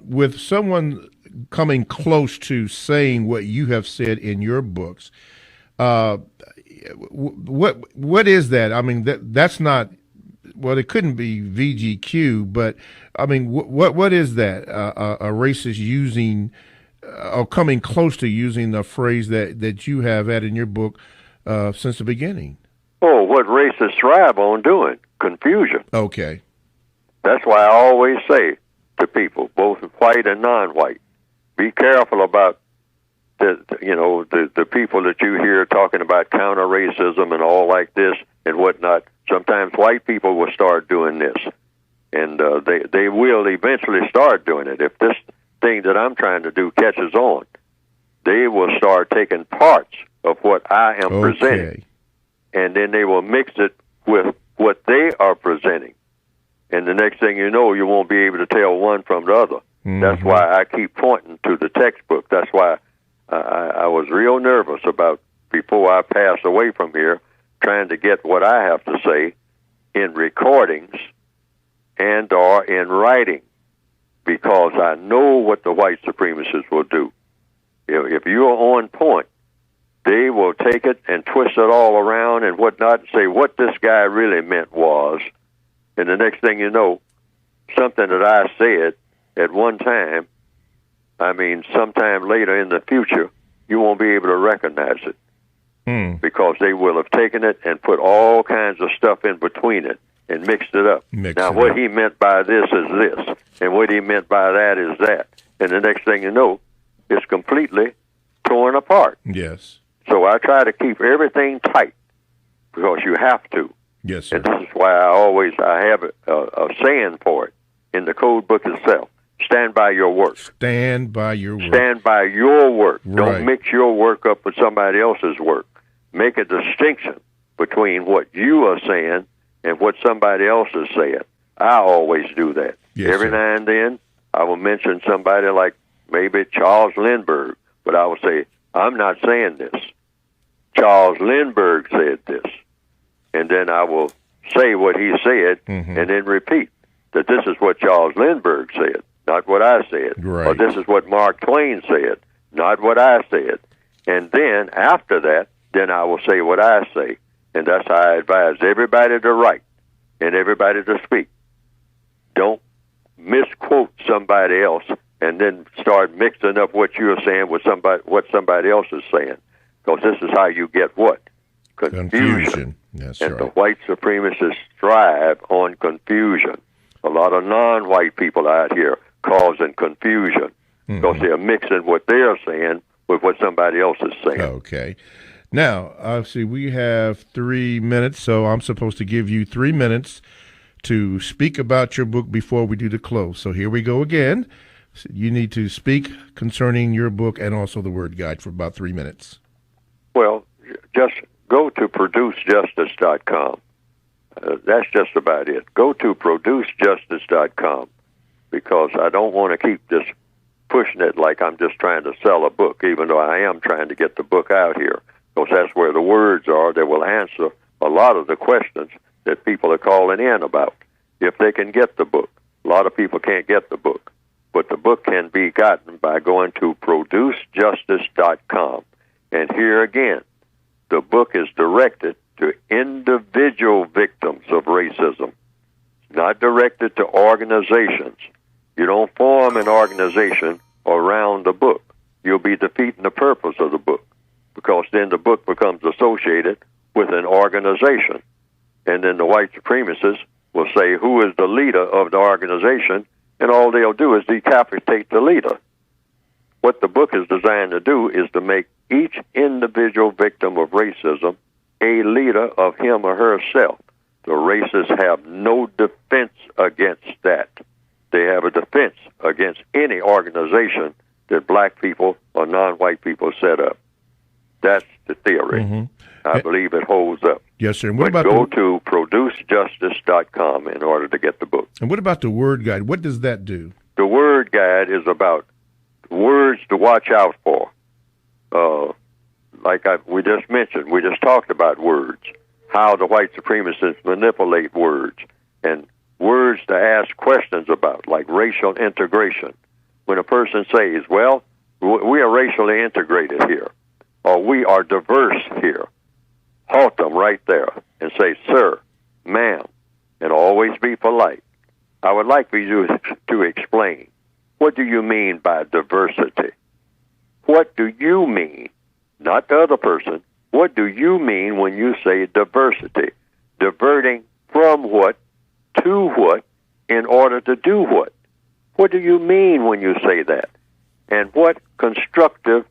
With someone coming close to saying what you have said in your books, what is that? That's not. Well, it couldn't be VGQ, but what is that? A racist using or coming close to using the phrase that you have had in your book since the beginning. Oh, what racists thrive on doing, confusion. Okay. That's why I always say, to people, both white and non-white. Be careful about the people that you hear talking about counter-racism and all like this and whatnot. Sometimes white people will start doing this, and they will eventually start doing it. If this thing that I'm trying to do catches on, they will start taking parts of what I am presenting, and then they will mix it with what they are presenting. And the next thing you know, you won't be able to tell one from the other. Mm-hmm. That's why I keep pointing to the textbook. That's why I was real nervous about, before I pass away from here, trying to get what I have to say in recordings and or in writing, because I know what the white supremacists will do. If you're on point, they will take it and twist it all around and whatnot and say what this guy really meant was, and the next thing you know, something that I said at one time, sometime later in the future, you won't be able to recognize it. Because they will have taken it and put all kinds of stuff in between it and mixed it up. What he meant by this is this, and what he meant by that is that. And the next thing you know, it's completely torn apart. Yes. So I try to keep everything tight, because you have to. Yes, sir. And this is why I have a saying for it in the code book itself. Stand by your work. Stand by your work. Stand by your work. Right. Don't mix your work up with somebody else's work. Make a distinction between what you are saying and what somebody else is saying. I always do that. Yes, Every sir. now and then, I will mention somebody like maybe Charles Lindbergh, but I will say, I'm not saying this. Charles Lindbergh said this. And then I will say what he said, and then repeat that this is what Charles Lindbergh said, not what I said. Right. Or this is what Mark Twain said, not what I said. And then after that, then I will say what I say. And that's how I advise everybody to write and everybody to speak. Don't misquote somebody else and then start mixing up what you're saying with what somebody else is saying. Because this is how you get what? Confusion. That's and right. the white supremacists thrive on confusion. A lot of non-white people out here causing confusion because they're mixing what they're saying with what somebody else is saying. Okay. Now, obviously, we have 3 minutes, so I'm supposed to give you 3 minutes to speak about your book before we do the close. So here we go again. You need to speak concerning your book and also the word guide for about 3 minutes. Well, just go to producejustice.com. That's just about it. Go to producejustice.com, because I don't want to keep just pushing it like I'm just trying to sell a book, even though I am trying to get the book out here, because that's where the words are that will answer a lot of the questions that people are calling in about. If they can get the book. A lot of people can't get the book, but the book can be gotten by going to producejustice.com. And here again, the book is directed to individual victims of racism, not directed to organizations. You don't form an organization around the book. You'll be defeating the purpose of the book, because then the book becomes associated with an organization. And then the white supremacists will say who is the leader of the organization, and all they'll do is decapitate the leader. What the book is designed to do is to make each individual victim of racism a leader of him or herself. The racists have no defense against that. They have a defense against any organization that black people or non-white people set up. That's the theory. I believe it holds up. Yes, sir. And but go to producejustice.com in order to get the book. And what about the word guide? What does that do? The word guide is about words to watch out for. We just mentioned, we just talked about words, how the white supremacists manipulate words, and words to ask questions about, like racial integration. When a person says, well, we are racially integrated here, or we are diverse here, halt them right there and say, sir, ma'am, and always be polite. I would like for you to explain, what do you mean by diversity? What do you mean? Not the other person. What do you mean when you say diversity? Diverting from what to what in order to do what? What do you mean when you say that? And what constructive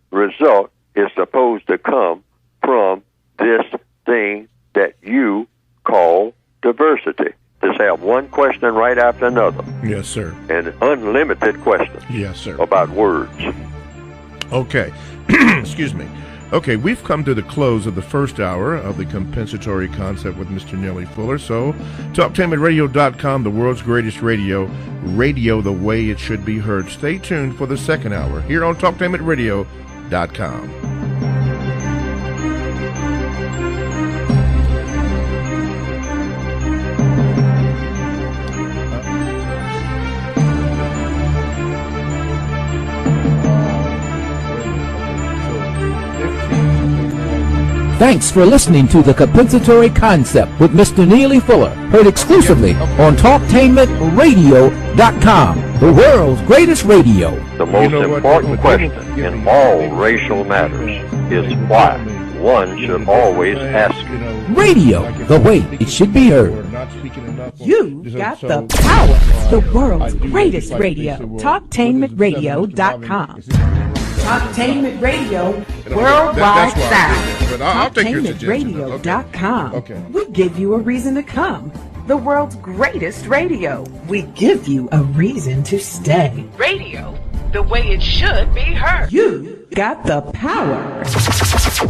result is supposed to come from this thing that you call diversity? Just have one question right after another. Yes, sir. And unlimited questions. Yes, sir. About words. Okay. Excuse me. Okay, we've come to the close of the first hour of the compensatory concept with Mr. Neely Fuller. So, TalkTainmentRadio.com, the world's greatest radio the way it should be heard. Stay tuned for the second hour here on TalkTainmentRadio.com. Thanks for listening to The Compensatory Concept with Mr. Neely Fuller, heard exclusively on TalkTainmentRadio.com, the world's greatest radio. The most important question in all racial matters is why. One should always ask it. Radio, the way it should be heard. You got the power. The world's greatest radio. TalkTainmentRadio.com. Talktainment Radio, worldwide sound. I'll take your suggestion. TalkTainmentRadio.com. Okay. We give you a reason to come. The world's greatest radio. We give you a reason to stay. Radio, the way it should be heard. You got the power.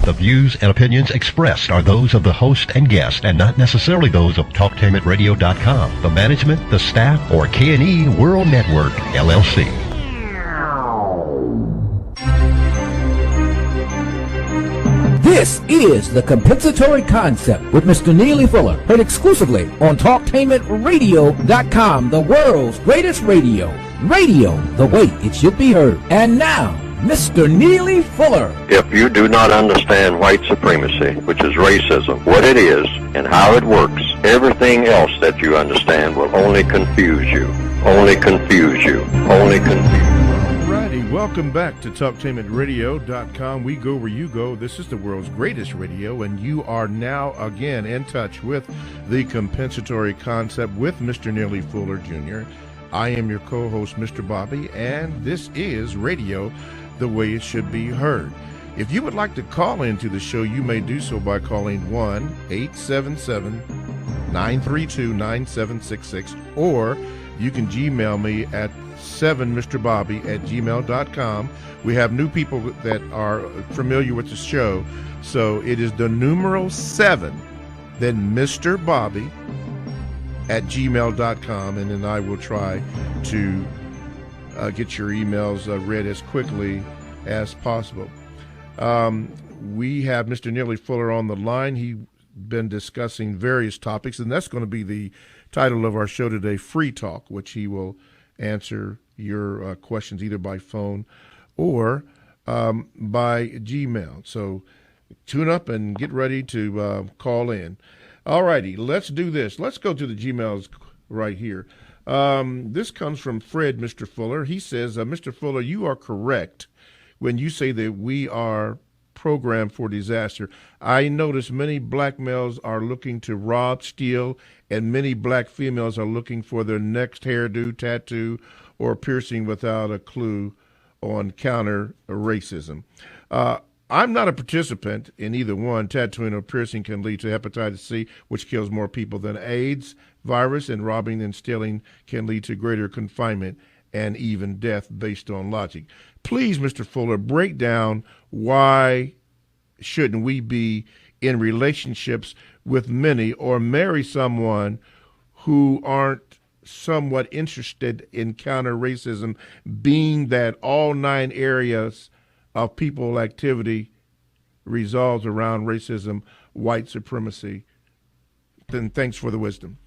The views and opinions expressed are those of the host and guest and not necessarily those of TalkTainmentRadio.com, the management, the staff, or K&E World Network, LLC. This is The Compensatory Concept with Mr. Neely Fuller, heard exclusively on TalkTainmentRadio.com, the world's greatest radio. Radio, the way it should be heard. And now, Mr. Neely Fuller. If you do not understand white supremacy, which is racism, what it is and how it works, everything else that you understand will only confuse you. Only confuse you. Only confuse you. Alrighty, welcome back to TalkTainmentRadio.com. We go where you go. This is the world's greatest radio, and you are now again in touch with the compensatory concept with Mr. Neely Fuller Jr. I am your co-host, Mr. Bobby, and this is radio the way it should be heard. If you would like to call into the show, you may do so by calling 1-877-932-9766, or you can Gmail me at 7mrbobby@gmail.com. We have new people that are familiar with the show, so it is the numeral 7, then Mr. Bobby @gmail.com, and then I will try to get your emails read as quickly as possible. We have Mr. Neely Fuller on the line. He's been discussing various topics, and that's going to be the title of our show today, Free Talk, which he will answer your questions either by phone or by Gmail. So tune up and get ready to call in. All righty, let's do this. Let's go to the Gmails right here. This comes from Fred, Mr. Fuller. He says, Mr. Fuller, you are correct when you say that we are programmed for disaster. I notice many black males are looking to rob, steal, and many black females are looking for their next hairdo, tattoo, or piercing without a clue on counter racism. I'm not a participant in either one. Tattooing or piercing can lead to hepatitis C, which kills more people than AIDS virus, and robbing and stealing can lead to greater confinement and even death based on logic. Please, Mr. Fuller, break down why shouldn't we be in relationships with many or marry someone who aren't somewhat interested in counter racism, being that all 9 areas of people activity resolves around racism, white supremacy. Then thanks for the wisdom.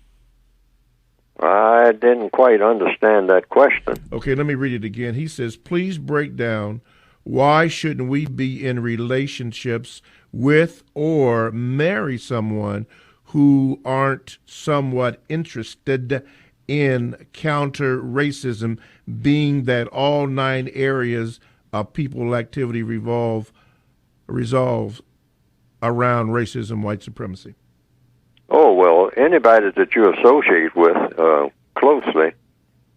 I didn't quite understand that question. Okay, let me read it again. He says, please break down why shouldn't we be in relationships with or marry someone who aren't somewhat interested in counter racism, being that all 9 areas of people activity resolve around racism, white supremacy? Oh, well, anybody that you associate with closely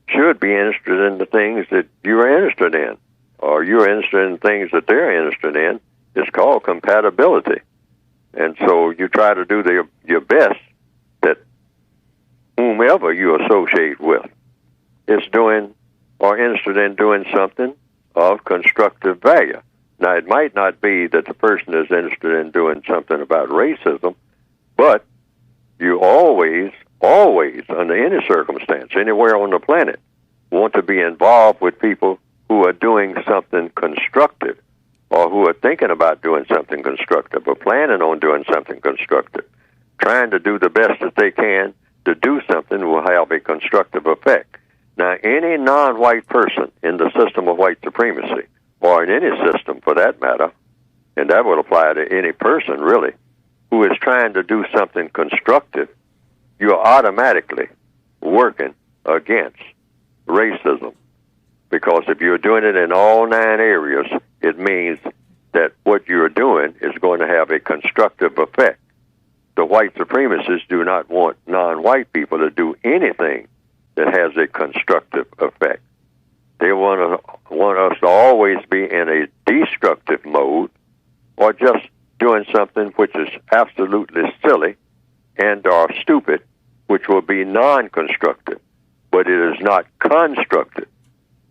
should be interested in the things that you're interested in, or you're interested in things that they're interested in. It's called compatibility. And so you try to do your best that whomever you associate with is doing or interested in doing something of constructive value. Now, it might not be that the person is interested in doing something about racism, but you always, under any circumstance, anywhere on the planet, want to be involved with people who are doing something constructive, or who are thinking about doing something constructive, or planning on doing something constructive, trying to do the best that they can to do something will have a constructive effect. Now, any non-white person in the system of white supremacy, or in any system for that matter, and that would apply to any person really, who is trying to do something constructive, you're automatically working against racism. Because if you're doing it in all 9 areas, it means that what you're doing is going to have a constructive effect. The white supremacists do not want non-white people to do anything that has a constructive effect. They want us to always be in a destructive mode, or just doing something which is absolutely silly and or stupid, which will be non-constructive, but it is not constructive.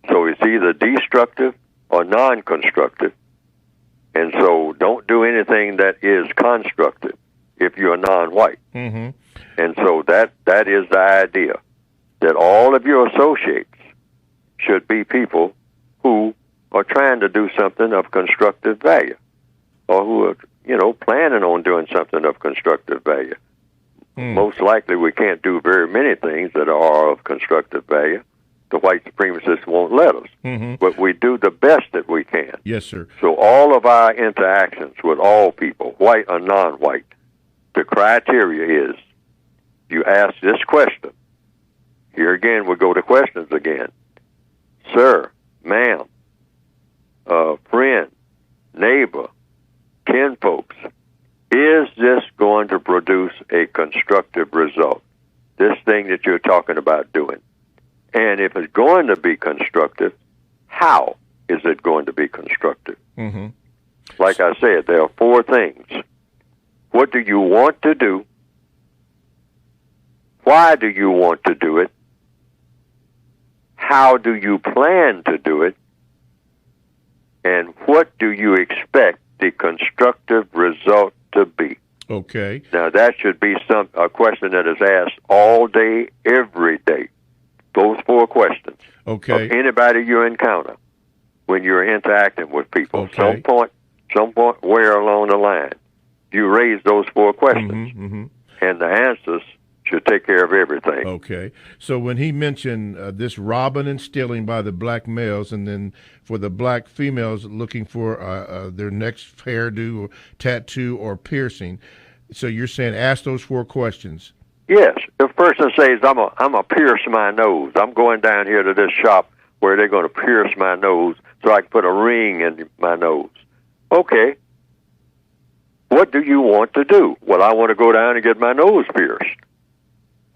So it's either destructive or non-constructive. And so don't do anything that is constructive if you're non-white. Mm-hmm. And so that is the idea, that all of your associates should be people who are trying to do something of constructive value, or who are, planning on doing something of constructive value. Most likely we can't do very many things that are of constructive value. The white supremacists won't let us. Mm-hmm. But we do the best that we can. Yes, sir. So all of our interactions with all people, white or non-white, the criteria is you ask this question. Here again, we'll go to questions again. Sir, ma'am, friend, neighbor, kinfolks, is this going to produce a constructive result? This thing that you're talking about doing. And if it's going to be constructive, how is it going to be constructive? Mm-hmm. Like I said, there are 4 things. What do you want to do? Why do you want to do it? How do you plan to do it? And what do you expect the constructive result to be? Okay. Now, that should be a question that is asked all day, every day. Those 4 questions. Okay. Of anybody you encounter when you're interacting with people. Okay. Some point where along the line, you raise those 4 questions. Mm-hmm, mm-hmm. And the answers should take care of everything. Okay. So when he mentioned this robbing and stealing by the black males, and then for the black females looking for their next hairdo, or tattoo, or piercing, so you're saying ask those 4 questions. Yes. If a person says, I'm a pierce my nose, I'm going down here to this shop where they're going to pierce my nose so I can put a ring in my nose. Okay. What do you want to do? Well, I want to go down and get my nose pierced.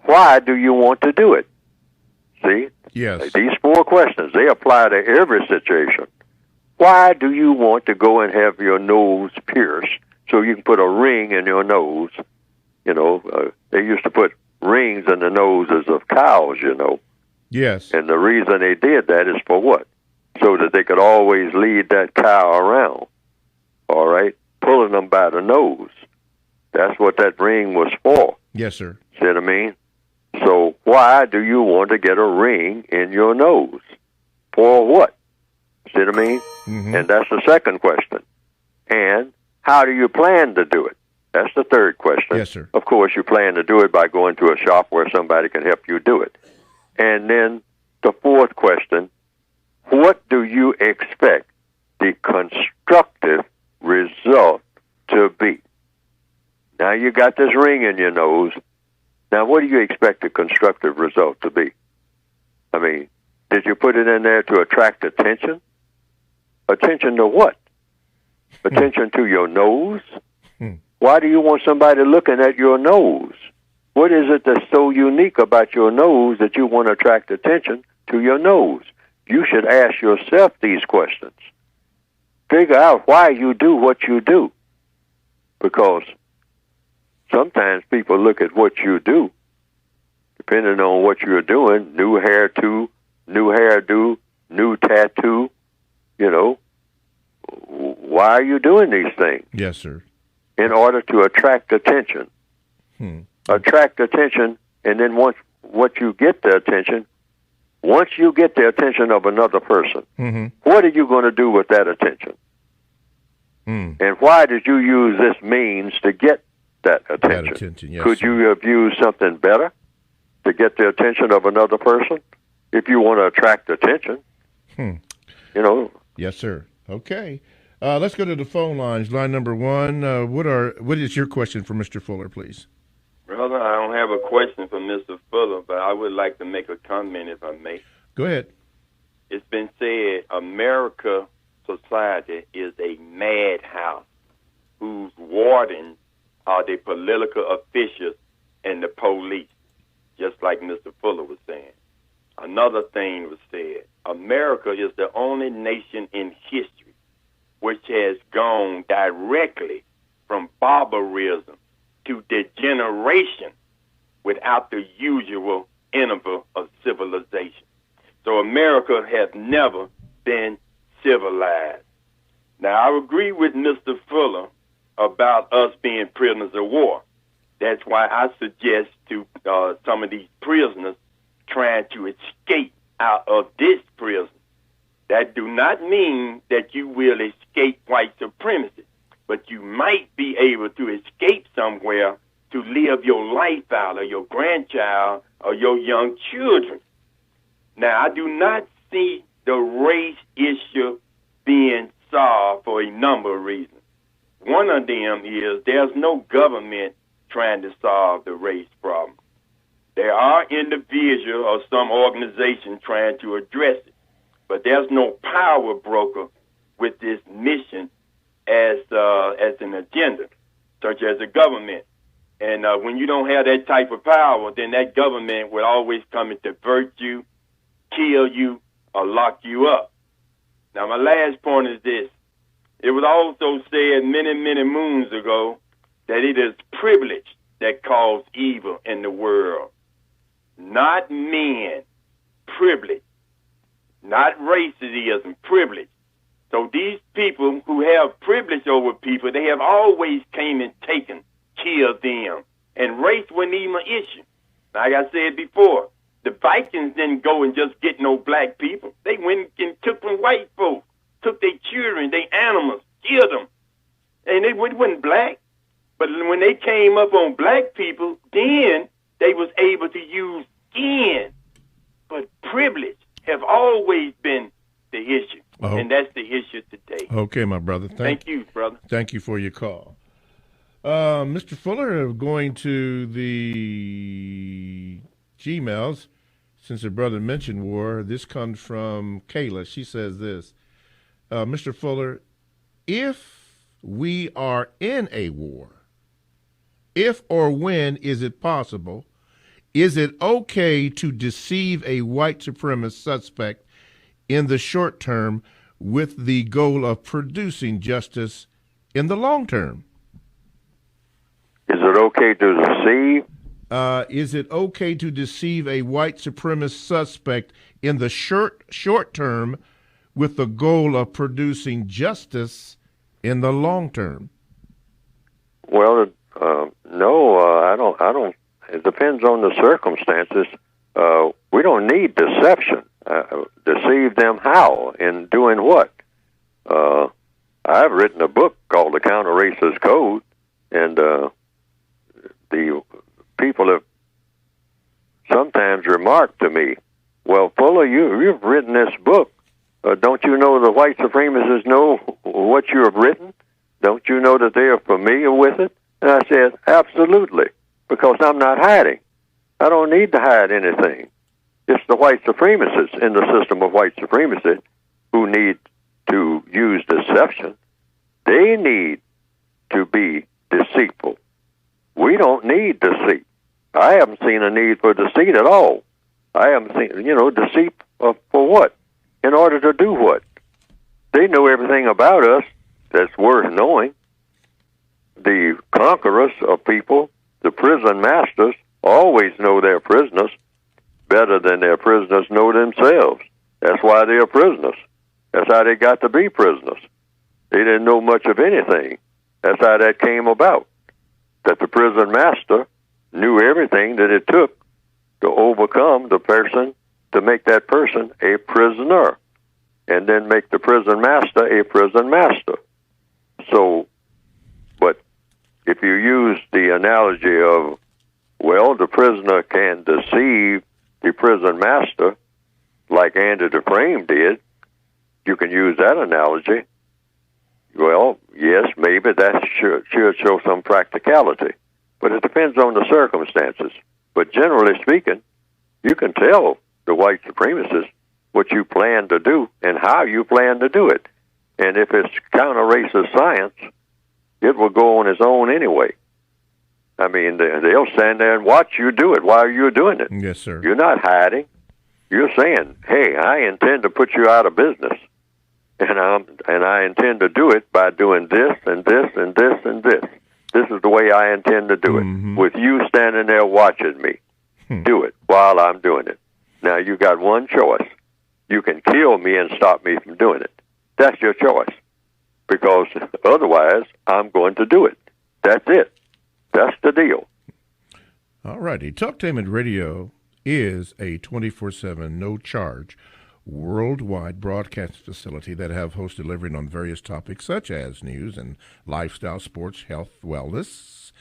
Why do you want to do it? See? Yes. These 4 questions, they apply to every situation. Why do you want to go and have your nose pierced so you can put a ring in your nose? They used to put rings in the noses of cows, Yes. And the reason they did that is for what? So that they could always lead that cow around, all right, pulling them by the nose. That's what that ring was for. Yes, sir. See what I mean? So why do you want to get a ring in your nose? For what? See what I mean? Mm-hmm. And that's the second question. And how do you plan to do it? That's the third question. Yes, sir. Of course, you plan to do it by going to a shop where somebody can help you do it. And then the 4th question, what do you expect the constructive result to be? Now you got this ring in your nose. Now what do you expect the constructive result to be? I mean, did you put it in there to attract attention? Attention to what? Attention to your nose? Why do you want somebody looking at your nose? What is it that's so unique about your nose that you want to attract attention to your nose. You should ask yourself these questions. Figure out why you do what you do. Because sometimes people look at what you do, depending on what you're doing, new hairdo, new tattoo, why are you doing these things? Yes, sir. In order to attract attention. Attract attention, and then once you get the attention, once you get the attention of another person, what are you going to do with that attention? And why did you use this means to get that attention? Yes, Could sir. you have used something better to get the attention of another person if you want to attract attention? Yes, sir. Okay. Let's go to the phone lines. Line number 1. What is your question for Mr. Fuller, please? Brother, I don't have a question for Mr. Fuller, but I would like to make a comment, if I may. Go ahead. It's been said America society is a madhouse whose wardens are the political officials and the police, just like Mr. Fuller was saying. Another thing was said. America is the only nation in history which has gone directly from barbarism to degeneration without the usual interval of civilization. So America has never been civilized. Now, I agree with Mr. Fuller about us being prisoners of war. That's why I suggest to some of these prisoners trying to escape out of this prison. That do not mean that you will escape white supremacy, but you might be able to escape somewhere to live your life out, or your grandchild, or your young children. Now, I do not see the race issue being solved for a number of reasons. One of them is there's no government trying to solve the race problem. There are individuals or some organizations trying to address it, but there's no power broker with this mission as an agenda, such as the government. And when you don't have that type of power, then that government will always come and divert you, kill you, or lock you up. Now, my last point is this. It was also said many, many moons ago that it is privilege that caused evil in the world. Not men, privilege. Not racism, privilege. So these people who have privilege over people, they have always came and killed them. And race wasn't even an issue. Like I said before, the Vikings didn't go and just get no black people. They went and took from white folks, took their children, their animals, killed them. And they wasn't black. But when they came up on black people, then they was able to use skin. But privilege have always been the issue. Oh. And that's the issue today. Okay, my brother. Thank you, brother. Thank you for your call. Mr. Fuller, going to the Gmails, since the brother mentioned war, this comes from Kayla. She says this, Mr. Fuller, if we are in a war, if or when is it possible, is it okay to deceive a white supremacist suspect in the short term with the goal of producing justice in the long term? Is it okay to deceive? Is it okay to deceive a white supremacist suspect in the short term with the goal of producing justice in the long term? Well, no, I don't. It depends on the circumstances. We don't need deception. Deceive them how? In doing what? I've written a book called The Counter-Racist Code, and the people have sometimes remarked to me, well, Fuller, you've written this book. Don't you know the white supremacists know what you have written? Don't you know that they are familiar with it? And I said, absolutely, because I'm not hiding. I don't need to hide anything. It's the white supremacists in the system of white supremacy who need to use deception. They need to be deceitful. We don't need deceit. I haven't seen a need for deceit at all. I haven't seen, deceit For what? In order to do what? They know everything about us that's worth knowing. The conquerors of people, the prison masters, always know their prisoners better than their prisoners know themselves. That's why they are prisoners. That's how they got to be prisoners. They didn't know much of anything. That's how that came about. That the prison master knew everything that it took to overcome the person, to make that person a prisoner, and then make the prison master a prison master. So, but if you use the analogy of, well, the prisoner can deceive the prison master like Andy Dufresne did, you can use that analogy. Well, yes, maybe that should show some practicality, but it depends on the circumstances. But generally speaking, you can tell the white supremacists what you plan to do and how you plan to do it. And if it's counter-racist science, it will go on its own anyway. I mean, they'll stand there and watch you do it while you're doing it. Yes, sir. You're not hiding. You're saying, hey, I intend to put you out of business. And I intend to do it by doing this and this and this and this. This is the way I intend to do it, with you standing there watching me do it while I'm doing it. Now, you got one choice. You can kill me and stop me from doing it. That's your choice, because otherwise I'm going to do it. That's it. That's the deal. All righty. Talktainment Radio is a 24/7, no-charge, worldwide broadcast facility that have hosts delivering on various topics such as news and lifestyle, sports, health, wellness,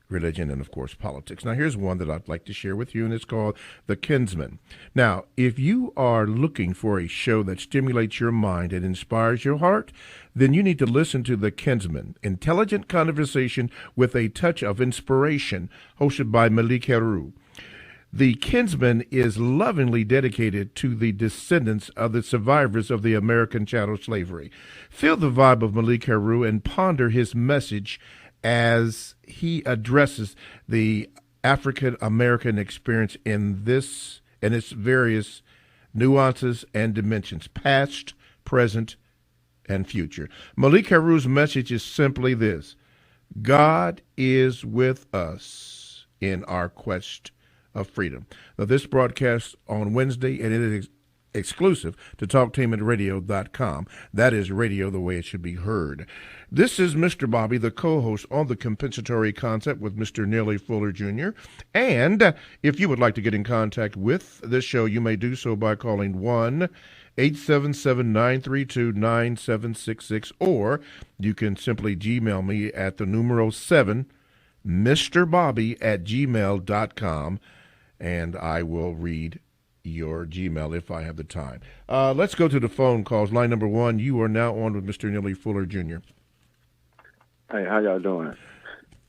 religion, and, of course, politics. Now, here's one that I'd like to share with you, and it's called The Kinsman. Now, if you are looking for a show that stimulates your mind and inspires your heart, then you need to listen to The Kinsman, intelligent conversation with a touch of inspiration, hosted by Malik Heroux. The Kinsman is lovingly dedicated to the descendants of the survivors of the American chattel slavery. Feel the vibe of Malik Heroux and ponder his message as he addresses the African-American experience in its various nuances and dimensions, past, present, and future. Malik Heroux's message is simply this: God is with us in our quest of freedom. Now, this broadcast on Wednesday, and it is exclusive to TalkTainmentRadio.com. That is radio the way it should be heard. This is Mr. Bobby, the co-host on The Compensatory Concept with Mr. Neely Fuller Jr. And if you would like to get in contact with this show, you may do so by calling 1-877-932-9766, or you can simply Gmail me at the numeral 7, MrBobby@gmail.com, and I will read your Gmail if I have the time. Let's go to the phone calls. Line number 1, you are now on with Mr. Neely Fuller Jr. Hey, how y'all doing?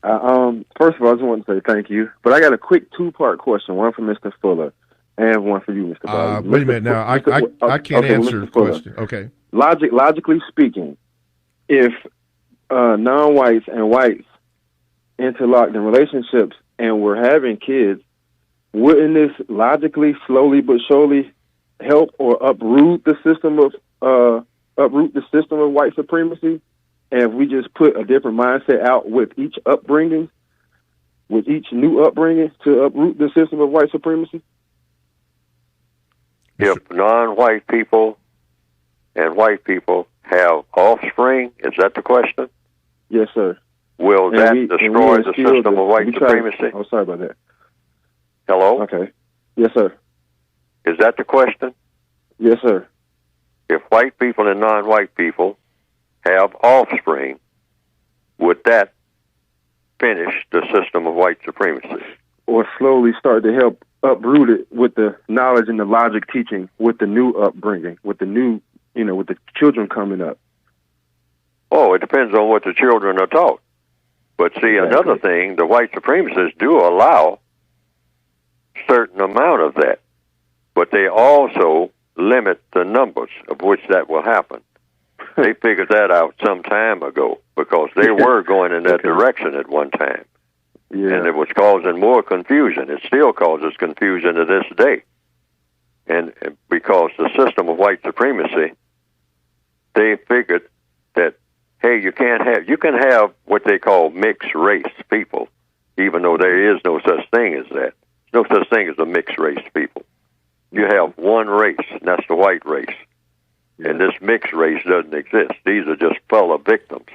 First of all, I just want to say thank you, but I got a quick two-part question, one for Mr. Fuller and one for you, Mr. Bobby. Wait a minute now. I can't answer the question. Okay. Logically speaking, if non-whites and whites interlocked in relationships and we're having kids, wouldn't this logically, slowly but surely, help or uproot the system of white supremacy? And if we just put a different mindset out with each upbringing, with each new upbringing, to uproot the system of white supremacy? If non-white people and white people have offspring, is that the question? Yes, sir. Will that destroy the system of white supremacy? Oh, sorry about that. Hello? Okay. Yes, sir. Is that the question? Yes, sir. If white people and non-white people have offspring, would that finish the system of white supremacy? Or slowly start to help uproot it with the knowledge and the logic teaching, with the new upbringing, with the new, with the children coming up? Oh, it depends on what the children are taught. But see, another thing, the white supremacists do allow certain amount of that, but they also limit the numbers of which that will happen. They figured that out some time ago, because they were going in that direction at one time. Yeah. And it was causing more confusion. It still causes confusion to this day. And because the system of white supremacy, they figured that, hey, you can have what they call mixed race people, even though there is no such thing as that. No such thing as a mixed race people. You have one race, and that's the white race. And this mixed race doesn't exist. These are just fellow victims.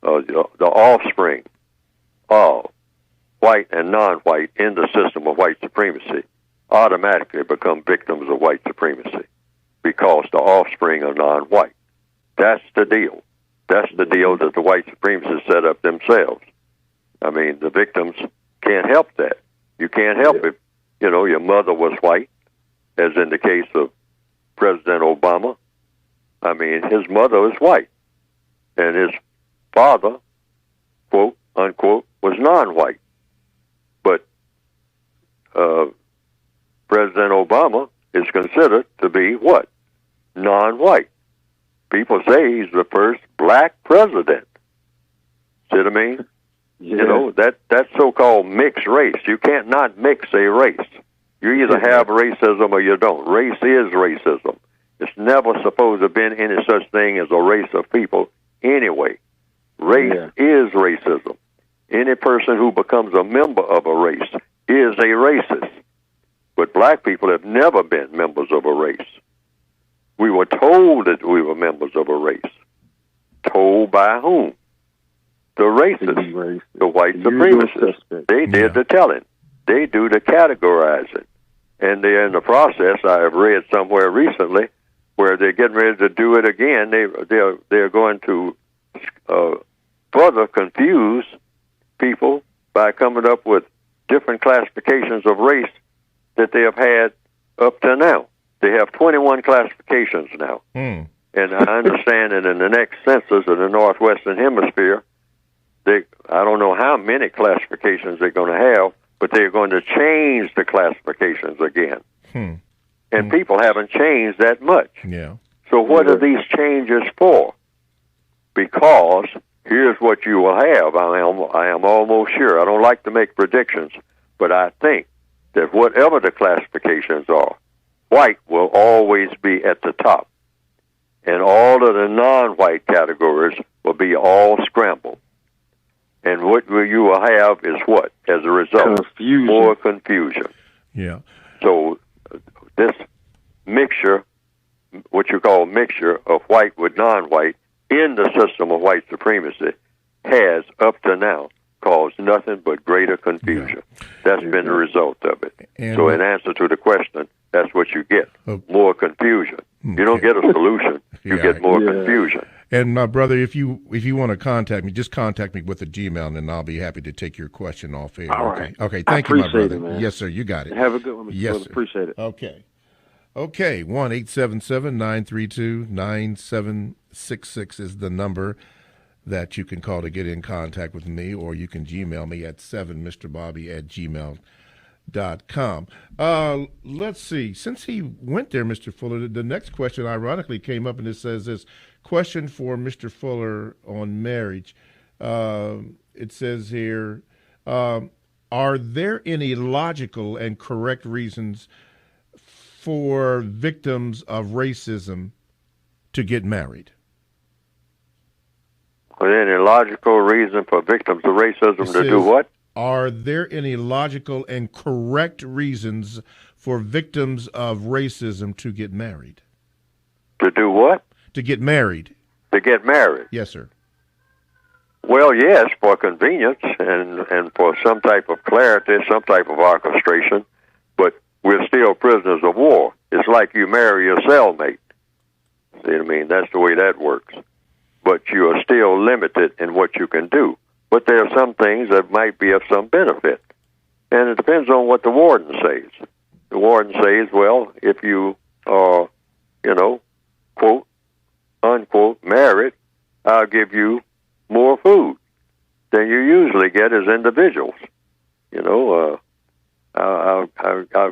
The offspring of white and non-white in the system of white supremacy automatically become victims of white supremacy because the offspring are non-white. That's the deal. That's the deal that the white supremacists set up themselves. I mean, the victims can't help that. You can't help it. You know, your mother was white, as in the case of President Obama. I mean, his mother is white, and his father, quote, unquote, was non-white. But President Obama is considered to be what? Non-white. People say he's the first black president. See what I mean? Yeah. You know, that so-called mixed race. You can't not mix a race. You either have racism or you don't. Race is racism. It's never supposed to have been any such thing as a race of people anyway. Race is racism. Any person who becomes a member of a race is a racist. But black people have never been members of a race. We were told that we were members of a race. Told by whom? The racists, the white supremacists. They did the telling. They do the categorizing. And they're in the process, I have read somewhere recently, where they're getting ready to do it again. They're going to further confuse people by coming up with different classifications of race that they have had up to now. They have 21 classifications now. And I understand that in the next census of the Northwestern Hemisphere, I don't know how many classifications they're going to have, but they're going to change the classifications again. And people haven't changed that much. Yeah. So what are these changes for? Because here's what you will have. I am almost sure. I don't like to make predictions, but I think that whatever the classifications are, white will always be at the top. And all of the non-white categories will be all scrambled. And what you will have is what? As a result, more confusion. Yeah. So this mixture, what you call mixture of white with non-white in the system of white supremacy has, up to now, caused nothing but greater confusion. That's been the result of it. And so in answer to the question, that's what you get, more confusion. You don't get a solution, you get more confusion. And my brother, if you want to contact me, just contact me with a Gmail, and then I'll be happy to take your question off air. All right. Okay. Thank you, my brother. Man. Yes, sir. You got it. Have a good one, Mr. Yes, brother. Appreciate it. Okay. 1-877-932-9766 is the number that you can call to get in contact with me, or you can Gmail me at 7mrbobby@gmail.com. Let's see. Since he went there, Mr. Fuller, the next question ironically came up, and it says this: question for Mr. Fuller on marriage. It says here, are there any logical and correct reasons for victims of racism to get married? Are there any logical reason for victims of racism to do what? Are there any logical and correct reasons for victims of racism to get married? To do what? To get married. To get married? Yes, sir. Well, yes, for convenience and for some type of clarity, some type of orchestration, but we're still prisoners of war. It's like you marry your cellmate. See what I mean? That's the way that works. But you are still limited in what you can do. But there are some things that might be of some benefit. And it depends on what the warden says. The warden says, well, if you are, quote, unquote, married, I'll give you more food than you usually get as individuals. I'll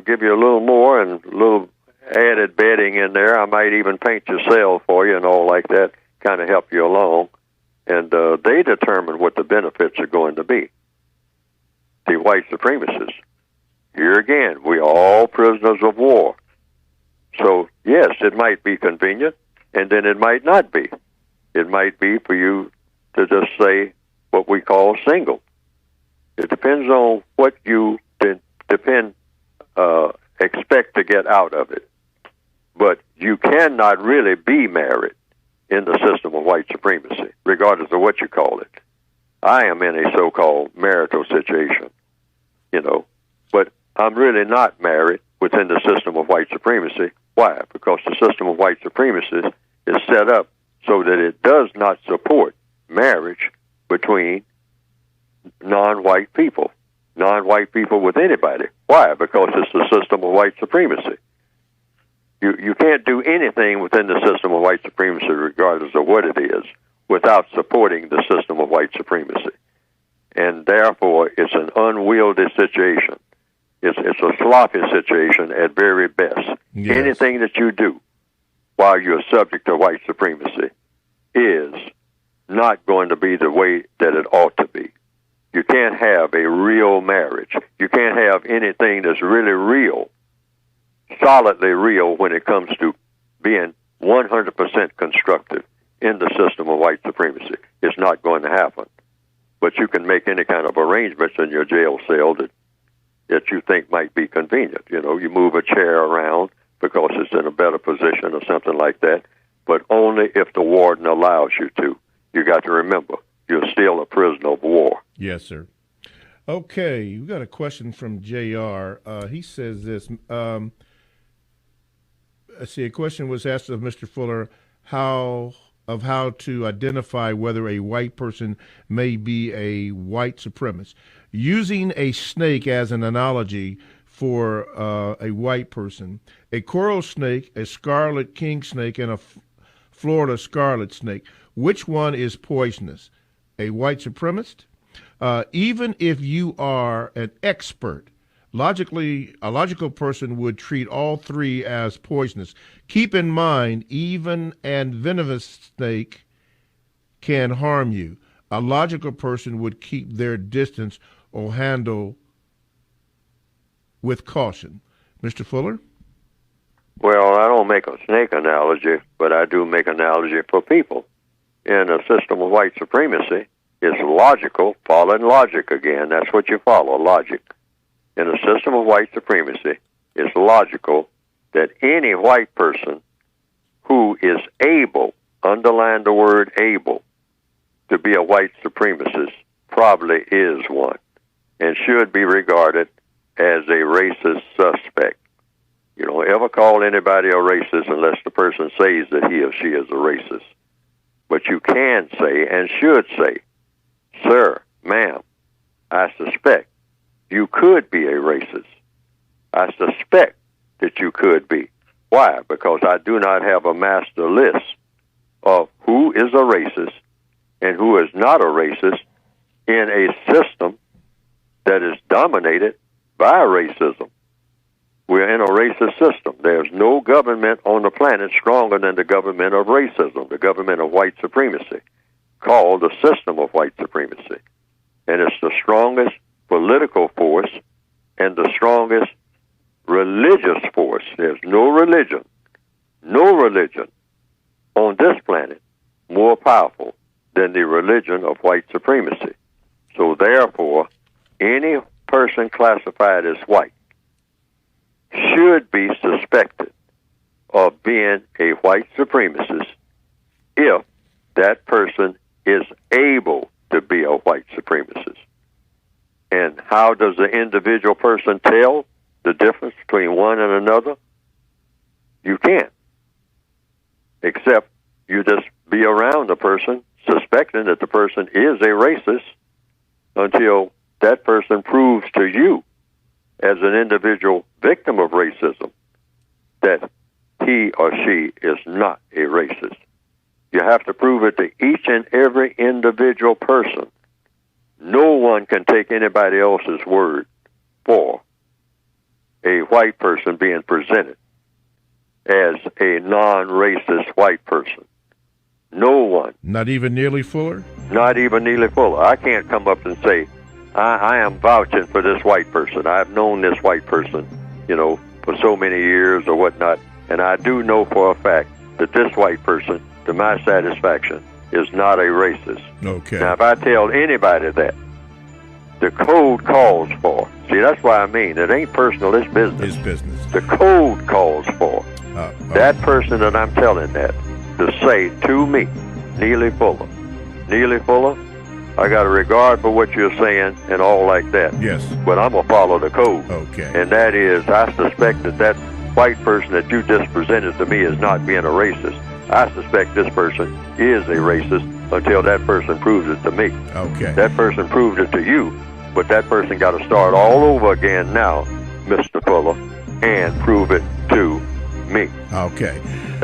give you a little more and a little added bedding in there. I might even paint your cell for you and all like that, kind of help you along. And they determine what the benefits are going to be. The white supremacists. Here again, we are all prisoners of war. So, yes, it might be convenient, and then it might not be. It might be for you to just say what we call single. It depends on what you expect to get out of it. But you cannot really be married in the system of white supremacy, regardless of what you call it. I am in a so-called marital situation, but I'm really not married within the system of white supremacy. Why? Because the system of white supremacy is set up so that it does not support marriage between non-white people with anybody. Why? Because it's the system of white supremacy. You can't do anything within the system of white supremacy, regardless of what it is, without supporting the system of white supremacy. And therefore, it's an unwieldy situation. It's a sloppy situation at very best. Yes. Anything that you do while you're subject to white supremacy is not going to be the way that it ought to be. You can't have a real marriage. You can't have anything that's really real, solidly real, when it comes to being 100% constructive in the system of white supremacy. It's not going to happen. But you can make any kind of arrangements in your jail cell that you think might be convenient. You move a chair around because it's in a better position or something like that, but only if the warden allows you to. You got to remember, you're still a prisoner of war. Yes, sir. Okay, we got a question from JR. He says this. A question was asked of Mr. Fuller how to identify whether a white person may be a white supremacist. Using a snake as an analogy for a white person, a coral snake, a scarlet king snake, and a Florida scarlet snake, which one is poisonous? A white supremacist? Even if you are an expert, a logical person would treat all three as poisonous. Keep in mind, even an venomous snake can harm you. A logical person would keep their distance or handle with caution. Mr. Fuller? Well, I don't make a snake analogy, but I do make analogy for people. In a system of white supremacy, it's logical, following logic again. That's what you follow, logic. In a system of white supremacy, it's logical that any white person who is able, underline the word able, to be a white supremacist probably is one and should be regarded as a racist suspect. You don't ever call anybody a racist unless the person says that he or she is a racist. But you can say and should say, sir, ma'am, I suspect you could be a racist. I suspect that you could be. Why? Because I do not have a master list of who is a racist and who is not a racist in a system that is dominated by racism. We're in a racist system. There's no government on the planet stronger than the government of racism, the government of white supremacy, called the system of white supremacy. And it's the strongest political force and the strongest religious force. There's no religion on this planet more powerful than the religion of white supremacy. So therefore, any person classified as white should be suspected of being a white supremacist if that person is able to be a white supremacist. And how does the individual person tell the difference between one and another? You can't. Except you just be around the person suspecting that the person is a racist until that person proves to you as an individual victim of racism that he or she is not a racist. You have to prove it to each and every individual person. No one can take anybody else's word for a white person being presented as a non-racist white person. No one. Not even Neely Fuller? Not even Neely Fuller. I can't come up and say, I am vouching for this white person. I've known this white person, for so many years or whatnot, And I do know for a fact that this white person, to my satisfaction, is not a racist. Okay. Now, if I tell anybody that, the code calls for, see, that's why I mean, it ain't personal, it's business. It's business. The code calls for that person that I'm telling that to say to me, Neely Fuller, I got a regard for what you're saying and all like that. Yes. But I'm going to follow the code. Okay. And that is, I suspect that white person that you just presented to me is not being a racist. I suspect this person is a racist until that person proves it to me. Okay. That person proved it to you, but that person got to start all over again now, Mr. Fuller, and prove it to me. Okay.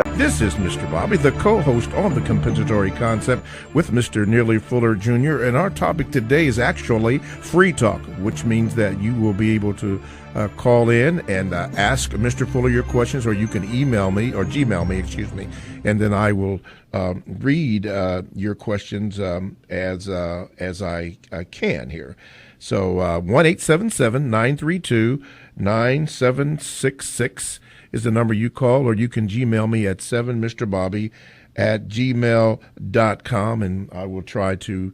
This is Mr. Bobby, the co-host on The Compensatory Concept with Mr. Neely Fuller Jr., and our topic today is actually free talk, which means that you will be able to call in and ask Mr. Fuller your questions, or you can email me, or Gmail me, excuse me, and then I will read your questions as I can here. So 1-877-932-9766 is the number you call, or you can Gmail me at 7mrbobby@gmail.com, and I will try to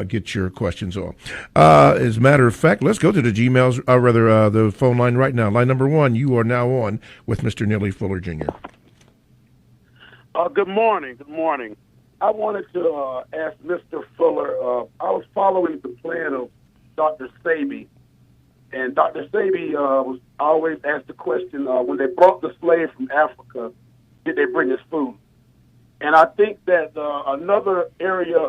get your questions on. As a matter of fact, let's go to the Gmails, the phone line right now. Line number 1, you are now on with Mr. Neely Fuller Jr. Good morning. Good morning. I wanted to ask Mr. Fuller, I was following the plan of Dr. Sabi, and Dr. Sabi was always asked the question, when they brought the slave from Africa, did they bring his food? And I think that another area,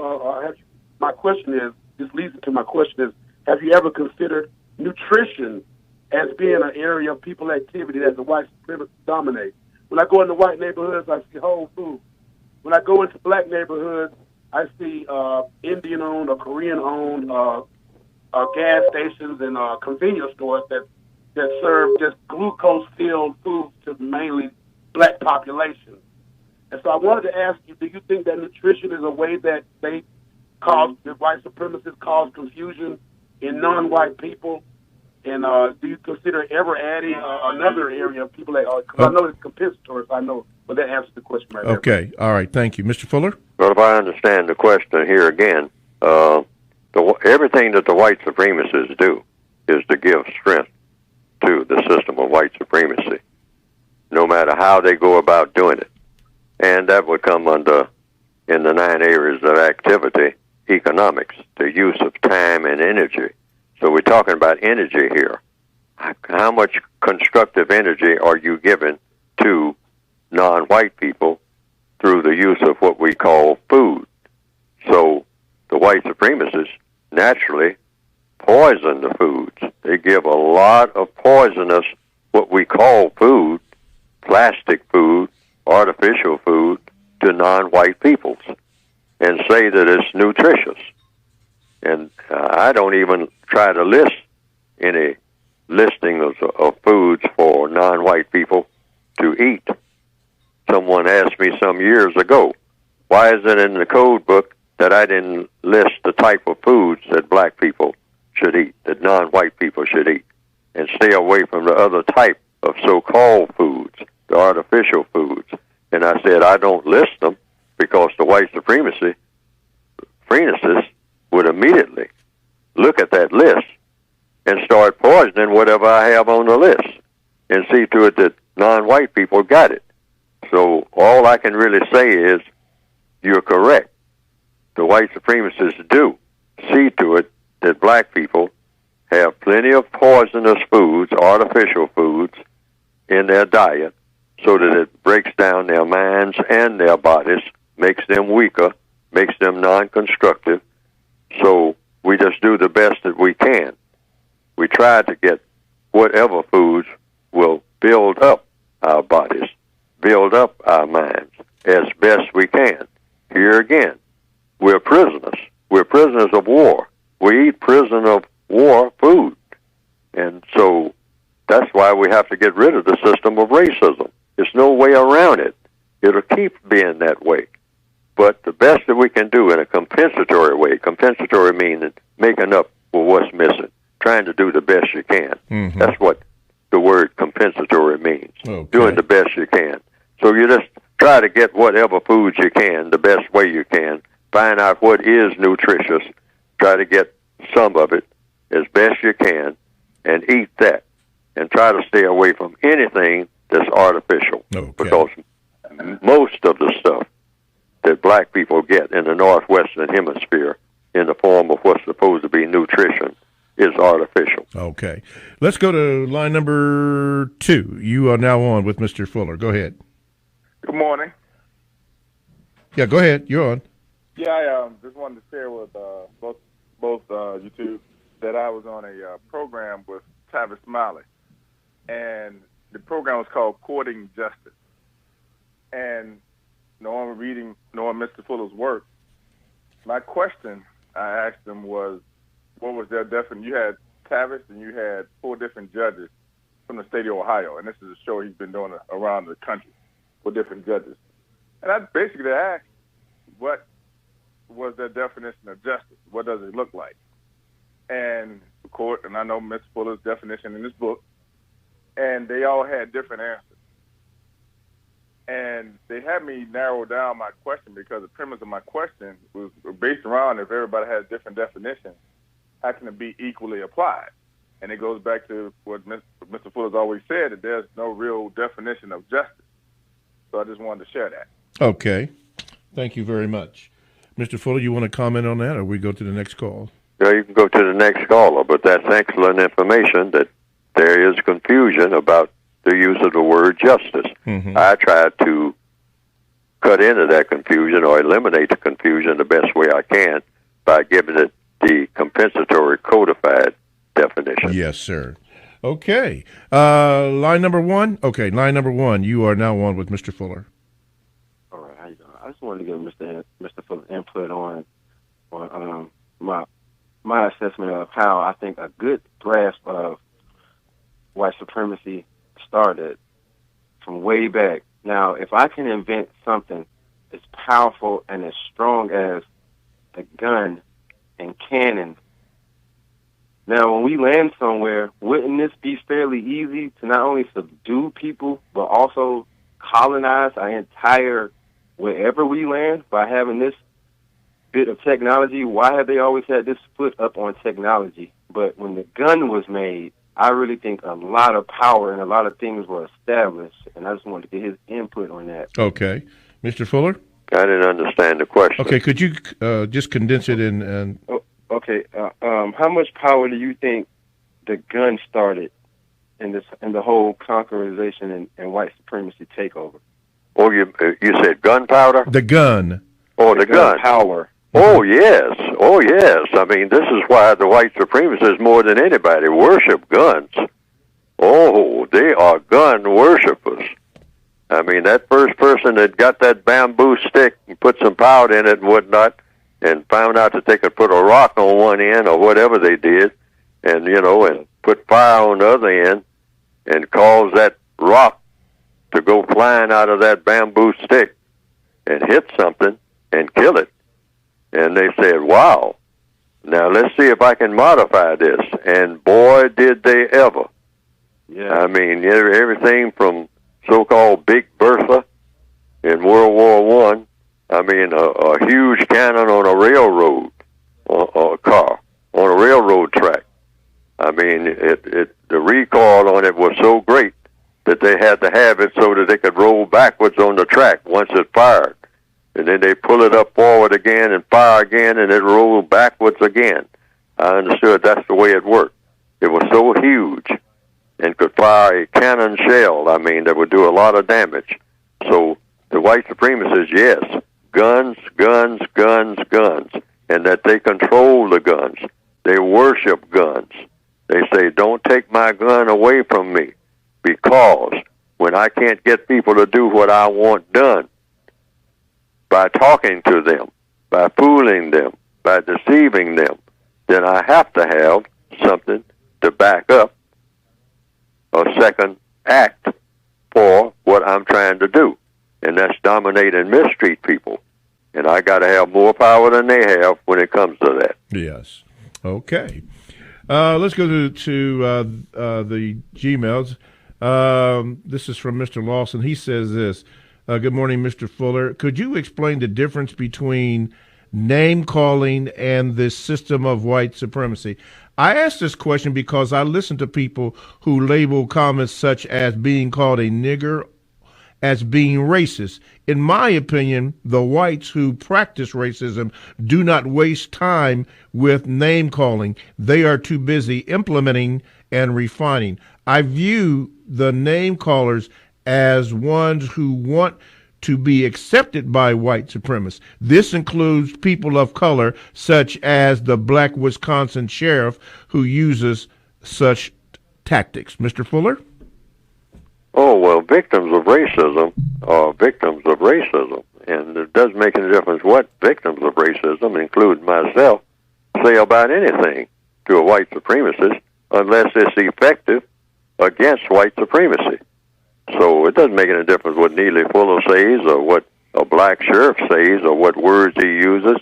my question is, this leads into my question is, have you ever considered nutrition as being an area of people activity that the white supremacists dominate? When I go into white neighborhoods, I see whole food. When I go into black neighborhoods, I see Indian-owned or Korean-owned gas stations and convenience stores that serve just glucose-filled foods to mainly black population. And so I wanted to ask you, do you think that nutrition is a way that the white supremacists cause confusion in non-white people? And do you consider ever adding another area of people that are, because I know it's compensatory, so I know, but that answers the question right there. Okay, all right, thank you. Mr. Fuller? Well, if I understand the question here again, everything that the white supremacists do is to give strength to the system of white supremacy, no matter how they go about doing it. And that would come under, in the 9 areas of activity, economics, the use of time and energy. So we're talking about energy here. How much constructive energy are you giving to non-white people through the use of what we call food? So the white supremacists naturally poison the foods. They give a lot of poisonous, what we call food, plastic food, artificial food, to non-white peoples, and say that it's nutritious. And I don't even try to list any listing of foods for non-white people to eat. Someone asked me some years ago, why is it in the code book that I didn't list the type of foods that black people should eat, that non-white people should eat, and stay away from the other type of so-called foods, the artificial foods? And I said, I don't list them because the white supremacists would immediately look at that list and start poisoning whatever I have on the list and see to it that non-white people got it. So all I can really say is you're correct. The white supremacists do see to it that black people have plenty of poisonous foods, artificial foods, in their diet so that it breaks down their minds and their bodies, makes them weaker, makes them non-constructive. So we just do the best that we can. We try to get whatever foods will build up our bodies, build up our minds as best we can. Here again, we're prisoners. We're prisoners of war. We eat prisoner of war food. And so that's why we have to get rid of the system of racism. There's no way around it. It'll keep being that way. But the best that we can do in a compensatory way, compensatory meaning making up for what's missing, trying to do the best you can. Mm-hmm. That's what the word compensatory means, doing the best you can. So you just try to get whatever foods you can, the best way you can. Find out what is nutritious. Try to get some of it as best you can and eat that. And try to stay away from anything that's artificial. Okay. Because most of the stuff that black people get in the northwestern hemisphere in the form of what's supposed to be nutrition is artificial. Okay. Let's go to line number 2. You are now on with Mr. Fuller. Go ahead. Good morning. Yeah, go ahead. You're on. Yeah, I just wanted to share with both you two that I was on a program with Tavis Smiley, and the program was called Courting Justice. And knowing Mr. Fuller's work, my question I asked him was, what was their definition? You had Tavis and you had 4 different judges from the state of Ohio, and this is a show he's been doing around the country with different judges. And I basically asked, what was their definition of justice? What does it look like? And the court, and I know Mr. Fuller's definition in this book, and they all had different answers. And they had me narrow down my question because the premise of my question was based around if everybody has different definitions, how can it be equally applied? And it goes back to what Mr. Fuller's always said, that there's no real definition of justice. So I just wanted to share that. Okay. Thank you very much. Mr. Fuller, you want to comment on that, or we go to the next call? Yeah, you can go to the next caller, but that's excellent information that there is confusion about the use of the word justice. Mm-hmm. I tried to cut into that confusion or eliminate the confusion the best way I can by giving it the compensatory codified definition. Yes, sir. Okay. Line number 1? Okay, line number 1. You are now on with Mr. Fuller. All right, how you doing? I just wanted to give Mr. Fuller's input on my assessment of how I think a good grasp of white supremacy started from way back. Now, if I can invent something as powerful and as strong as a gun and cannon, now when we land somewhere, wouldn't this be fairly easy to not only subdue people, but also colonize our entire wherever we land by having this bit of technology? Why have they always had this foot up on technology? But when the gun was made, I really think a lot of power and a lot of things were established, and I just wanted to get his input on that. Okay. Mr. Fuller? I didn't understand the question. Okay, could you just condense it in? Okay. How much power do you think the gun started in the whole conquerization and white supremacy takeover? Oh, you said gunpowder? The gun. Oh, the gun. Power. Oh, yes. Oh, yes. I mean, this is why the white supremacists, more than anybody, worship guns. Oh, they are gun worshipers. I mean, that first person that got that bamboo stick and put some powder in it and whatnot and found out that they could put a rock on one end or whatever they did and, and put fire on the other end and cause that rock to go flying out of that bamboo stick and hit something and kill it. And they said, wow, now let's see if I can modify this. And boy, did they ever. Yeah. I mean, everything from so-called Big Bertha in World War I, I mean, a huge cannon on a railroad, or a car, on a railroad track. I mean, the recoil on it was so great that they had to have it so that they could roll backwards on the track once it fired. And then they pull it up forward again and fire again, and it rolled backwards again. I understood that's the way it worked. It was so huge and could fire a cannon shell, I mean, that would do a lot of damage. So the white supremacists, yes, guns, guns, guns, guns, and that they control the guns. They worship guns. They say, don't take my gun away from me, because when I can't get people to do what I want done, by talking to them, by fooling them, by deceiving them, then I have to have something to back up a second act for what I'm trying to do. And that's dominate and mistreat people. And I got to have more power than they have when it comes to that. Yes. Okay. Let's go to the Gmails. This is from Mr. Lawson. He says this: Good morning, Mr. Fuller. Could you explain the difference between name calling and this system of white supremacy? I ask this question because I listen to people who label comments such as being called a nigger as being racist. In my opinion, the whites who practice racism do not waste time with name calling. They are too busy implementing and refining. I view the name callers as ones who want to be accepted by white supremacists. This includes people of color, such as the black Wisconsin sheriff who uses such tactics. Mr. Fuller? Oh, well, victims of racism are victims of racism. And it doesn't make any difference what victims of racism, including myself, say about anything to a white supremacist unless it's effective against white supremacy. So it doesn't make any difference what Neely Fuller says or what a black sheriff says or what words he uses.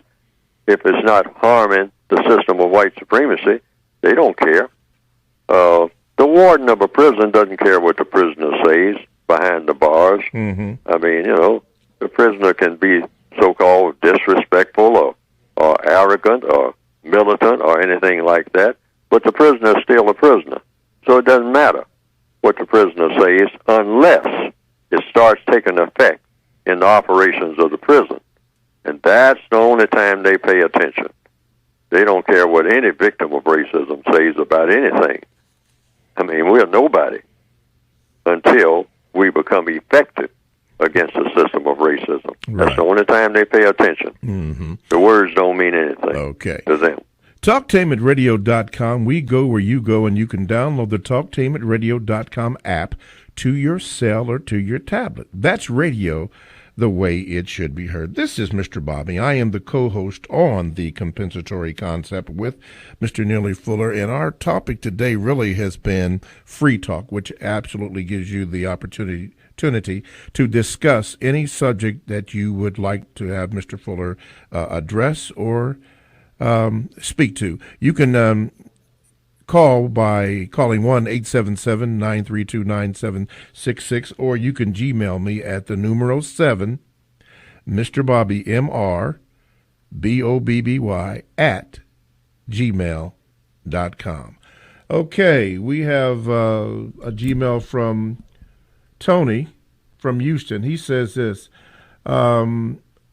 If it's not harming the system of white supremacy, they don't care. The warden of a prison doesn't care what the prisoner says behind the bars. Mm-hmm. I mean, the prisoner can be so-called disrespectful or arrogant or militant or anything like that, but the prisoner is still a prisoner. So it doesn't matter what the prisoner says unless it starts taking effect in the operations of the prison. And that's the only time they pay attention. They don't care what any victim of racism says about anything. I mean, we're nobody until we become effective against the system of racism. Right. That's the only time they pay attention. Mm-hmm. The words don't mean anything to them. TalkTameAtRadio.com. We go where you go, and you can download the TalkTameAtRadio.com app to your cell or to your tablet. That's radio the way it should be heard. This is Mr. Bobby. I am the co-host on The Compensatory Concept with Mr. Neely Fuller, and our topic today really has been free talk, which absolutely gives you the opportunity to discuss any subject that you would like to have Mr. Fuller address or speak to. You can call by calling 1-877-932-9766, or you can Gmail me at the numero 7, Mr. Bobby, MR, at gmail.com. Okay, we have a Gmail from Tony from Houston. He says this, I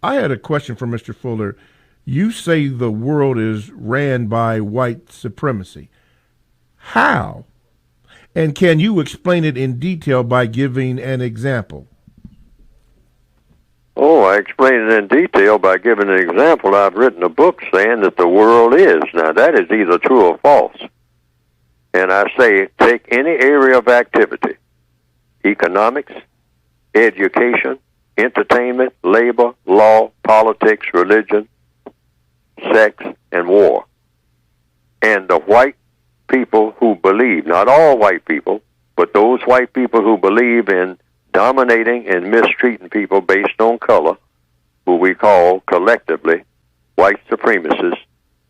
had a question for Mr. Fuller. You say the world is ran by white supremacy. How? And can you explain it in detail by giving an example? Oh, I explain it in detail by giving an example. I've written a book saying that the world is. Now, that is either true or false. And I say, take any area of activity, economics, education, entertainment, labor, law, politics, religion, sex, and war. And the white people who believe, not all white people, but those white people who believe in dominating and mistreating people based on color, who we call collectively white supremacists,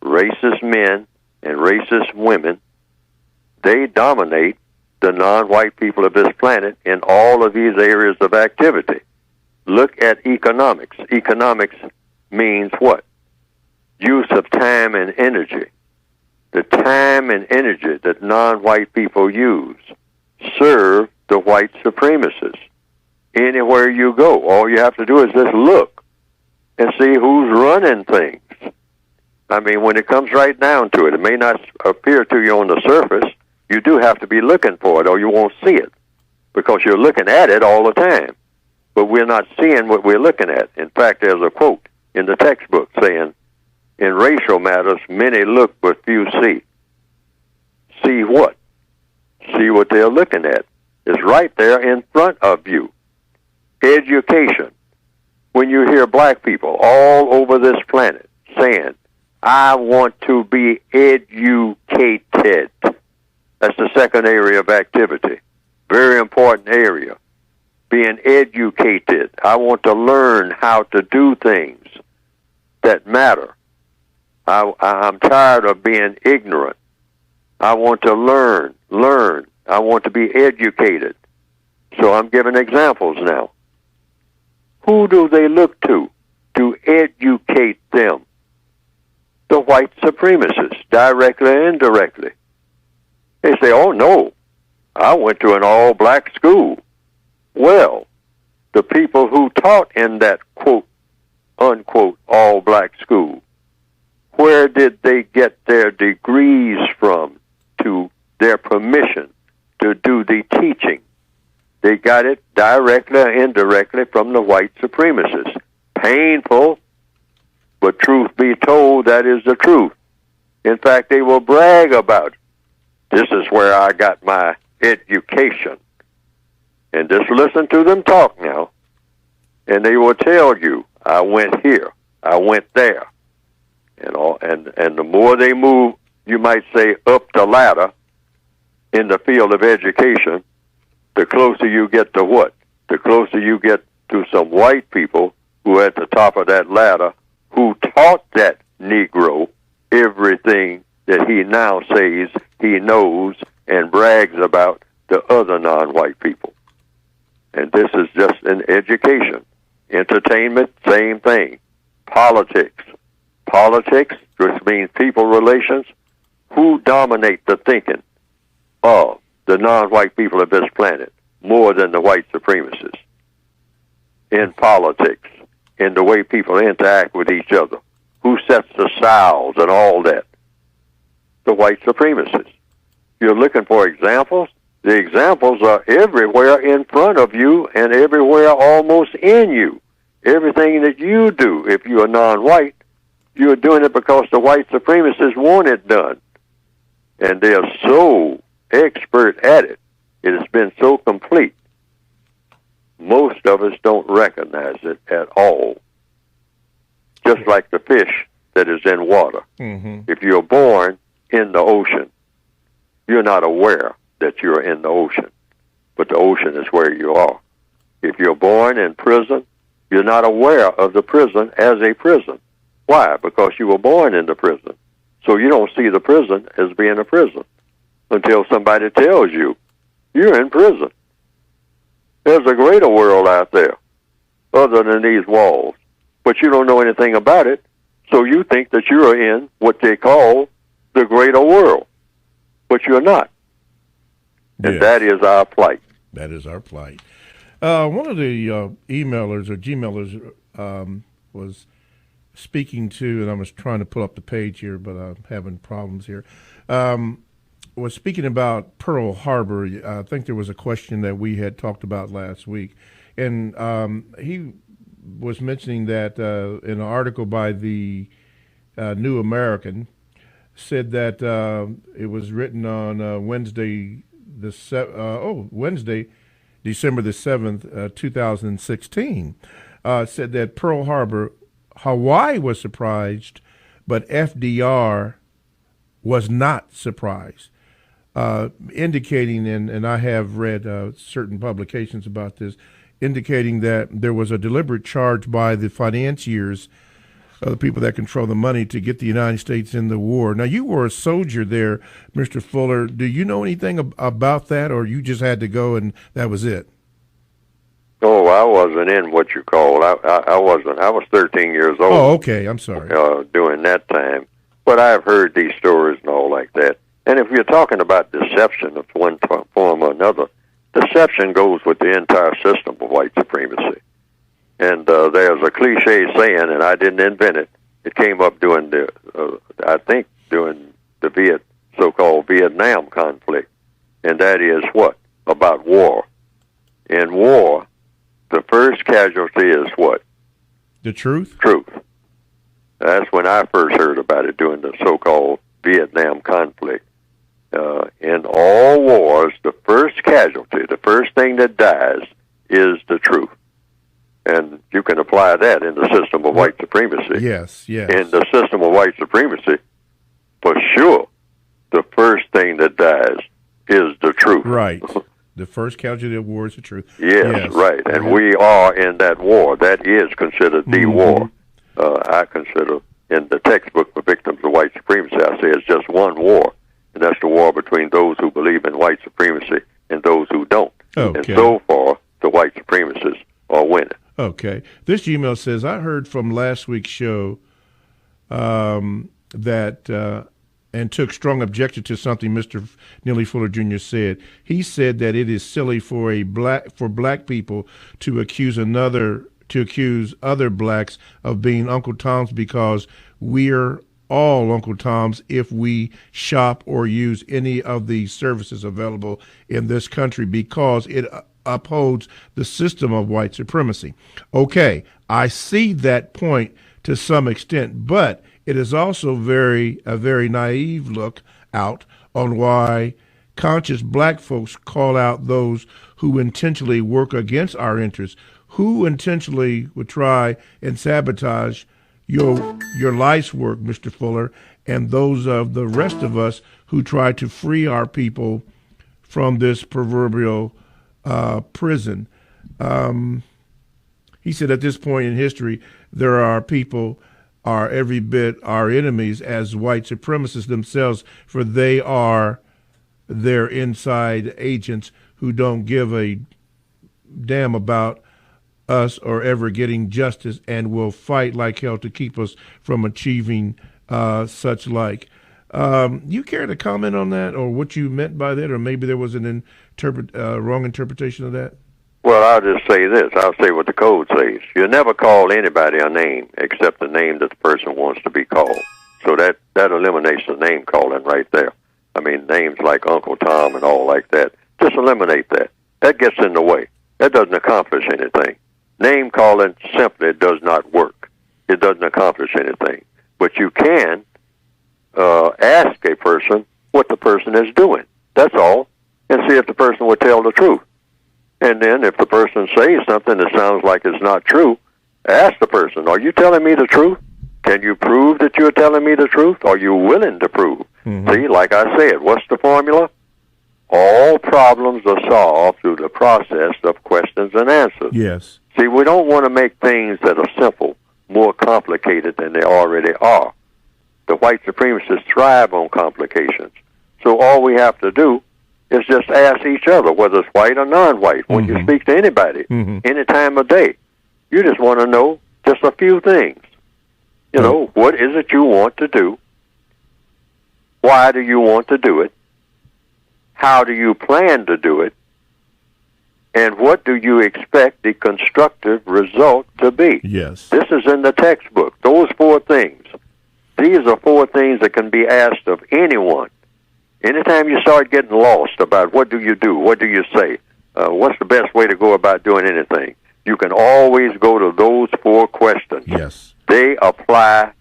racist men and racist women, they dominate the non-white people of this planet in all of these areas of activity. Look at economics. Economics means what? Use of time and energy. The time and energy that non-white people use serve the white supremacists. Anywhere you go, all you have to do is just look and see who's running things. I mean, when it comes right down to it, it may not appear to you on the surface. You do have to be looking for it, or you won't see it, because you're looking at it all the time. But we're not seeing what we're looking at. In fact, there's a quote in the textbook saying, in racial matters, many look but few see. See what? See what they're looking at. It's right there in front of you. Education. When you hear black people all over this planet saying, I want to be educated. That's the second area of activity. Very important area. Being educated. I want to learn how to do things that matter. I'm tired of being ignorant. I want to learn. I want to be educated. So I'm giving examples now. who do they look to educate them? The white supremacists, directly and indirectly. They say, oh, no, I went to an all-black school. Well, the people who taught in that, quote, unquote, all-black school, where did they get their degrees from, to their permission to do the teaching? They got it directly or indirectly from the white supremacists. Painful, but truth be told, that is the truth. In fact, they will brag about it. This is where I got my education. And just listen to them talk now, and they will tell you, I went here, I went there. And the more they move, you might say, up the ladder in the field of education, the closer you get to what? The closer you get to some white people who are at the top of that ladder, who taught that Negro everything that he now says he knows and brags about to other non-white people. And this is just an education. Entertainment, same thing. Politics, which means people relations, who dominate the thinking of the non-white people of this planet more than the white supremacists? In politics, in the way people interact with each other, who sets the sows and all that? The white supremacists. You're looking for examples? The examples are everywhere in front of you and everywhere almost in you. Everything that you do, if you are non-white, you're doing it because the white supremacists want it done. And they are so expert at it. It has been so complete. Most of us don't recognize it at all. Just like the fish that is in water. Mm-hmm. If you're born in the ocean, you're not aware that you're in the ocean. But the ocean is where you are. If you're born in prison, you're not aware of the prison as a prison. Why? Because you were born in the prison. So you don't see the prison as being a prison until somebody tells you you're in prison. There's a greater world out there other than these walls, but you don't know anything about it, so you think that you're in what they call the greater world, but you're not. And yes, that is our plight. That is our plight. One of the emailers or Gmailers was speaking to, and I was trying to pull up the page here, but I'm having problems here, was speaking about Pearl Harbor. I think there was a question that we had talked about last week, and he was mentioning that in an article by the New American, said that it was written on Wednesday, December the 7th, 2016, said that Pearl Harbor, Hawaii was surprised, but FDR was not surprised, indicating, and I have read certain publications about this, indicating that there was a deliberate charge by the financiers, the people that control the money, to get the United States in the war. Now, you were a soldier there, Mr. Fuller. Do you know anything about that, or you just had to go and that was it? Oh, I wasn't in what you call. I wasn't. I was 13 years old. Oh, okay. I'm sorry. During that time. But I've heard these stories and all like that. And if you're talking about deception of one form or another, deception goes with the entire system of white supremacy. And there's a cliche saying, and I didn't invent it. It came up during the so-called Vietnam conflict. And that is what? About war. In war, the first casualty is what? The truth? Truth. That's when I first heard about it during the so-called Vietnam conflict. In all wars, the first casualty, the first thing that dies, is the truth. And you can apply that in the system of white supremacy. Yes, yes. In the system of white supremacy, for sure, the first thing that dies is the truth. Right. The first casualty of war is the truth. Yes, right. And we are in that war. That is considered the war. I consider in the textbook for victims of white supremacy, I say it's just one war. And that's the war between those who believe in white supremacy and those who don't. Okay. And so far, the white supremacists are winning. Okay. This email says, I heard from last week's show that and took strong objection to something Mr. Neely Fuller Jr. said. He said that it is silly for black people to accuse other blacks of being Uncle Toms because we're all Uncle Toms if we shop or use any of the services available in this country because it upholds the system of white supremacy. Okay, I see that point to some extent, but it is also a very naive look out on why conscious black folks call out those who intentionally work against our interests, who intentionally would try and sabotage your life's work, Mr. Fuller, and those of the rest of us who try to free our people from this proverbial prison. He said at this point in history, there are people are every bit our enemies as white supremacists themselves, for they are their inside agents who don't give a damn about us or ever getting justice and will fight like hell to keep us from achieving such like. You care to comment on that or what you meant by that, or maybe there was an wrong interpretation of that? Well, I'll just say this. I'll say what the code says. You never call anybody a name except the name that the person wants to be called. So that eliminates the name calling right there. I mean, names like Uncle Tom and all like that, just eliminate that. That gets in the way. That doesn't accomplish anything. Name calling simply does not work. It doesn't accomplish anything. But you can ask a person what the person is doing. That's all. And see if the person will tell the truth. And then if the person says something that sounds like it's not true, ask the person, are you telling me the truth? Can you prove that you're telling me the truth? Are you willing to prove? Mm-hmm. See, like I said, what's the formula? All problems are solved through the process of questions and answers. Yes. See, we don't want to make things that are simple more complicated than they already are. The white supremacists thrive on complications. So all we have to do is just ask each other, whether it's white or non-white, when you speak to anybody, any time of day. You just want to know just a few things. You know, what is it you want to do? Why do you want to do it? How do you plan to do it? And what do you expect the constructive result to be? Yes. This is in the textbook. Those 4 things. These are 4 things that can be asked of anyone. Anytime you start getting lost about what do you do, what do you say, what's the best way to go about doing anything, you can always go to those 4 questions. Yes. They apply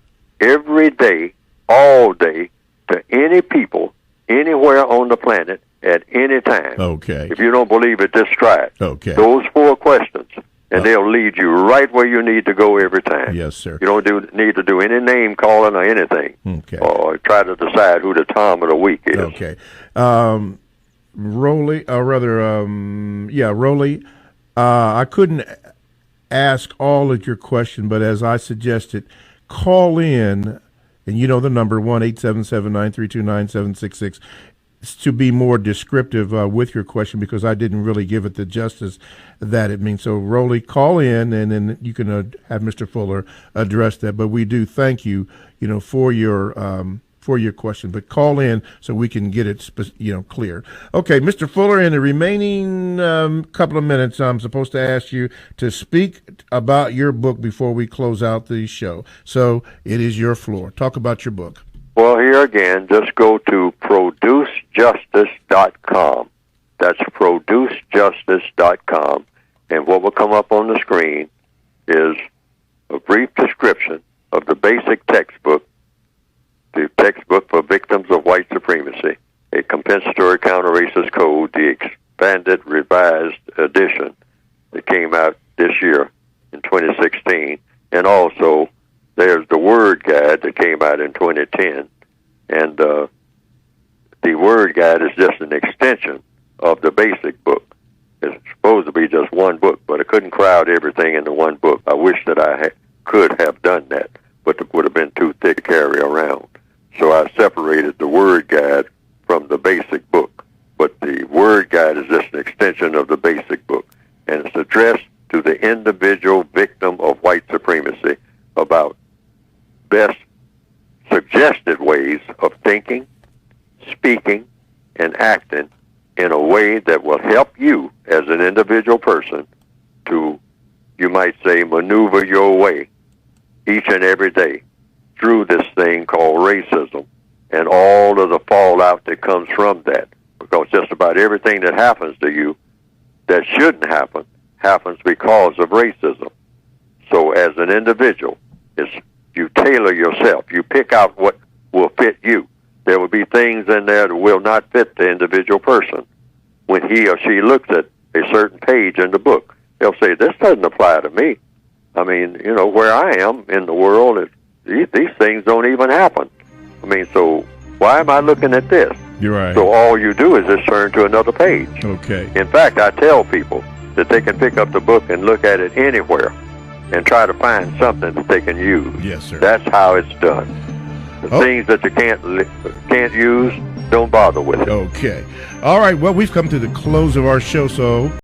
every day, all day, to any people, anywhere on the planet, at any time. Okay. If you don't believe it, just try it. Okay. Those 4 questions, and they'll lead you right where you need to go every time. Yes, sir. You don't need to do any name calling or anything. Okay. Or try to decide who the Tom of the week is. Okay. Rolly, I couldn't ask all of your question, but as I suggested, call in, and you know the number, 1-877-932-9766, to be more descriptive with your question, because I didn't really give it the justice that it means. So, Rolly, call in, and then you can have Mr. Fuller address that. But we do thank you, for your question. But call in so we can get it, clear. Okay, Mr. Fuller, in the remaining couple of minutes, I'm supposed to ask you to speak about your book before we close out the show. So, it is your floor. Talk about your book. Well, here again, just go to producejustice.com. That's producejustice.com. And what will come up on the screen is a brief description of the basic textbook, the textbook for victims of white supremacy, a compensatory counter-racist code, the expanded revised edition that came out this year in 2016, and also there's the Word Guide that came out in 2010, and the Word Guide is just an extension of the basic book. It's supposed to be just one book, but I couldn't crowd everything into one book. I wish that I could have done that, but it would have been too thick to carry around. So I separated the Word Guide from the basic book, but the Word Guide is just an extension of the basic book, and it's addressed to the individual and acting in a way that will help you as an individual person to, you might say, maneuver your way each and every day through this thing called racism and all of the fallout that comes from that. Because just about everything that happens to you that shouldn't happen happens because of racism. So as an individual, you tailor yourself. You pick out what will fit you. There will be things in there that will not fit the individual person. When he or she looks at a certain page in the book, they'll say, this doesn't apply to me. I mean, you know, where I am in the world, these things don't even happen. I mean, so why am I looking at this? You're right. So all you do is just turn to another page. Okay. In fact, I tell people that they can pick up the book and look at it anywhere and try to find something that they can use. Yes, sir. That's how it's done. The things that you can't use, don't bother with it. Okay. All right. Well, we've come to the close of our show, so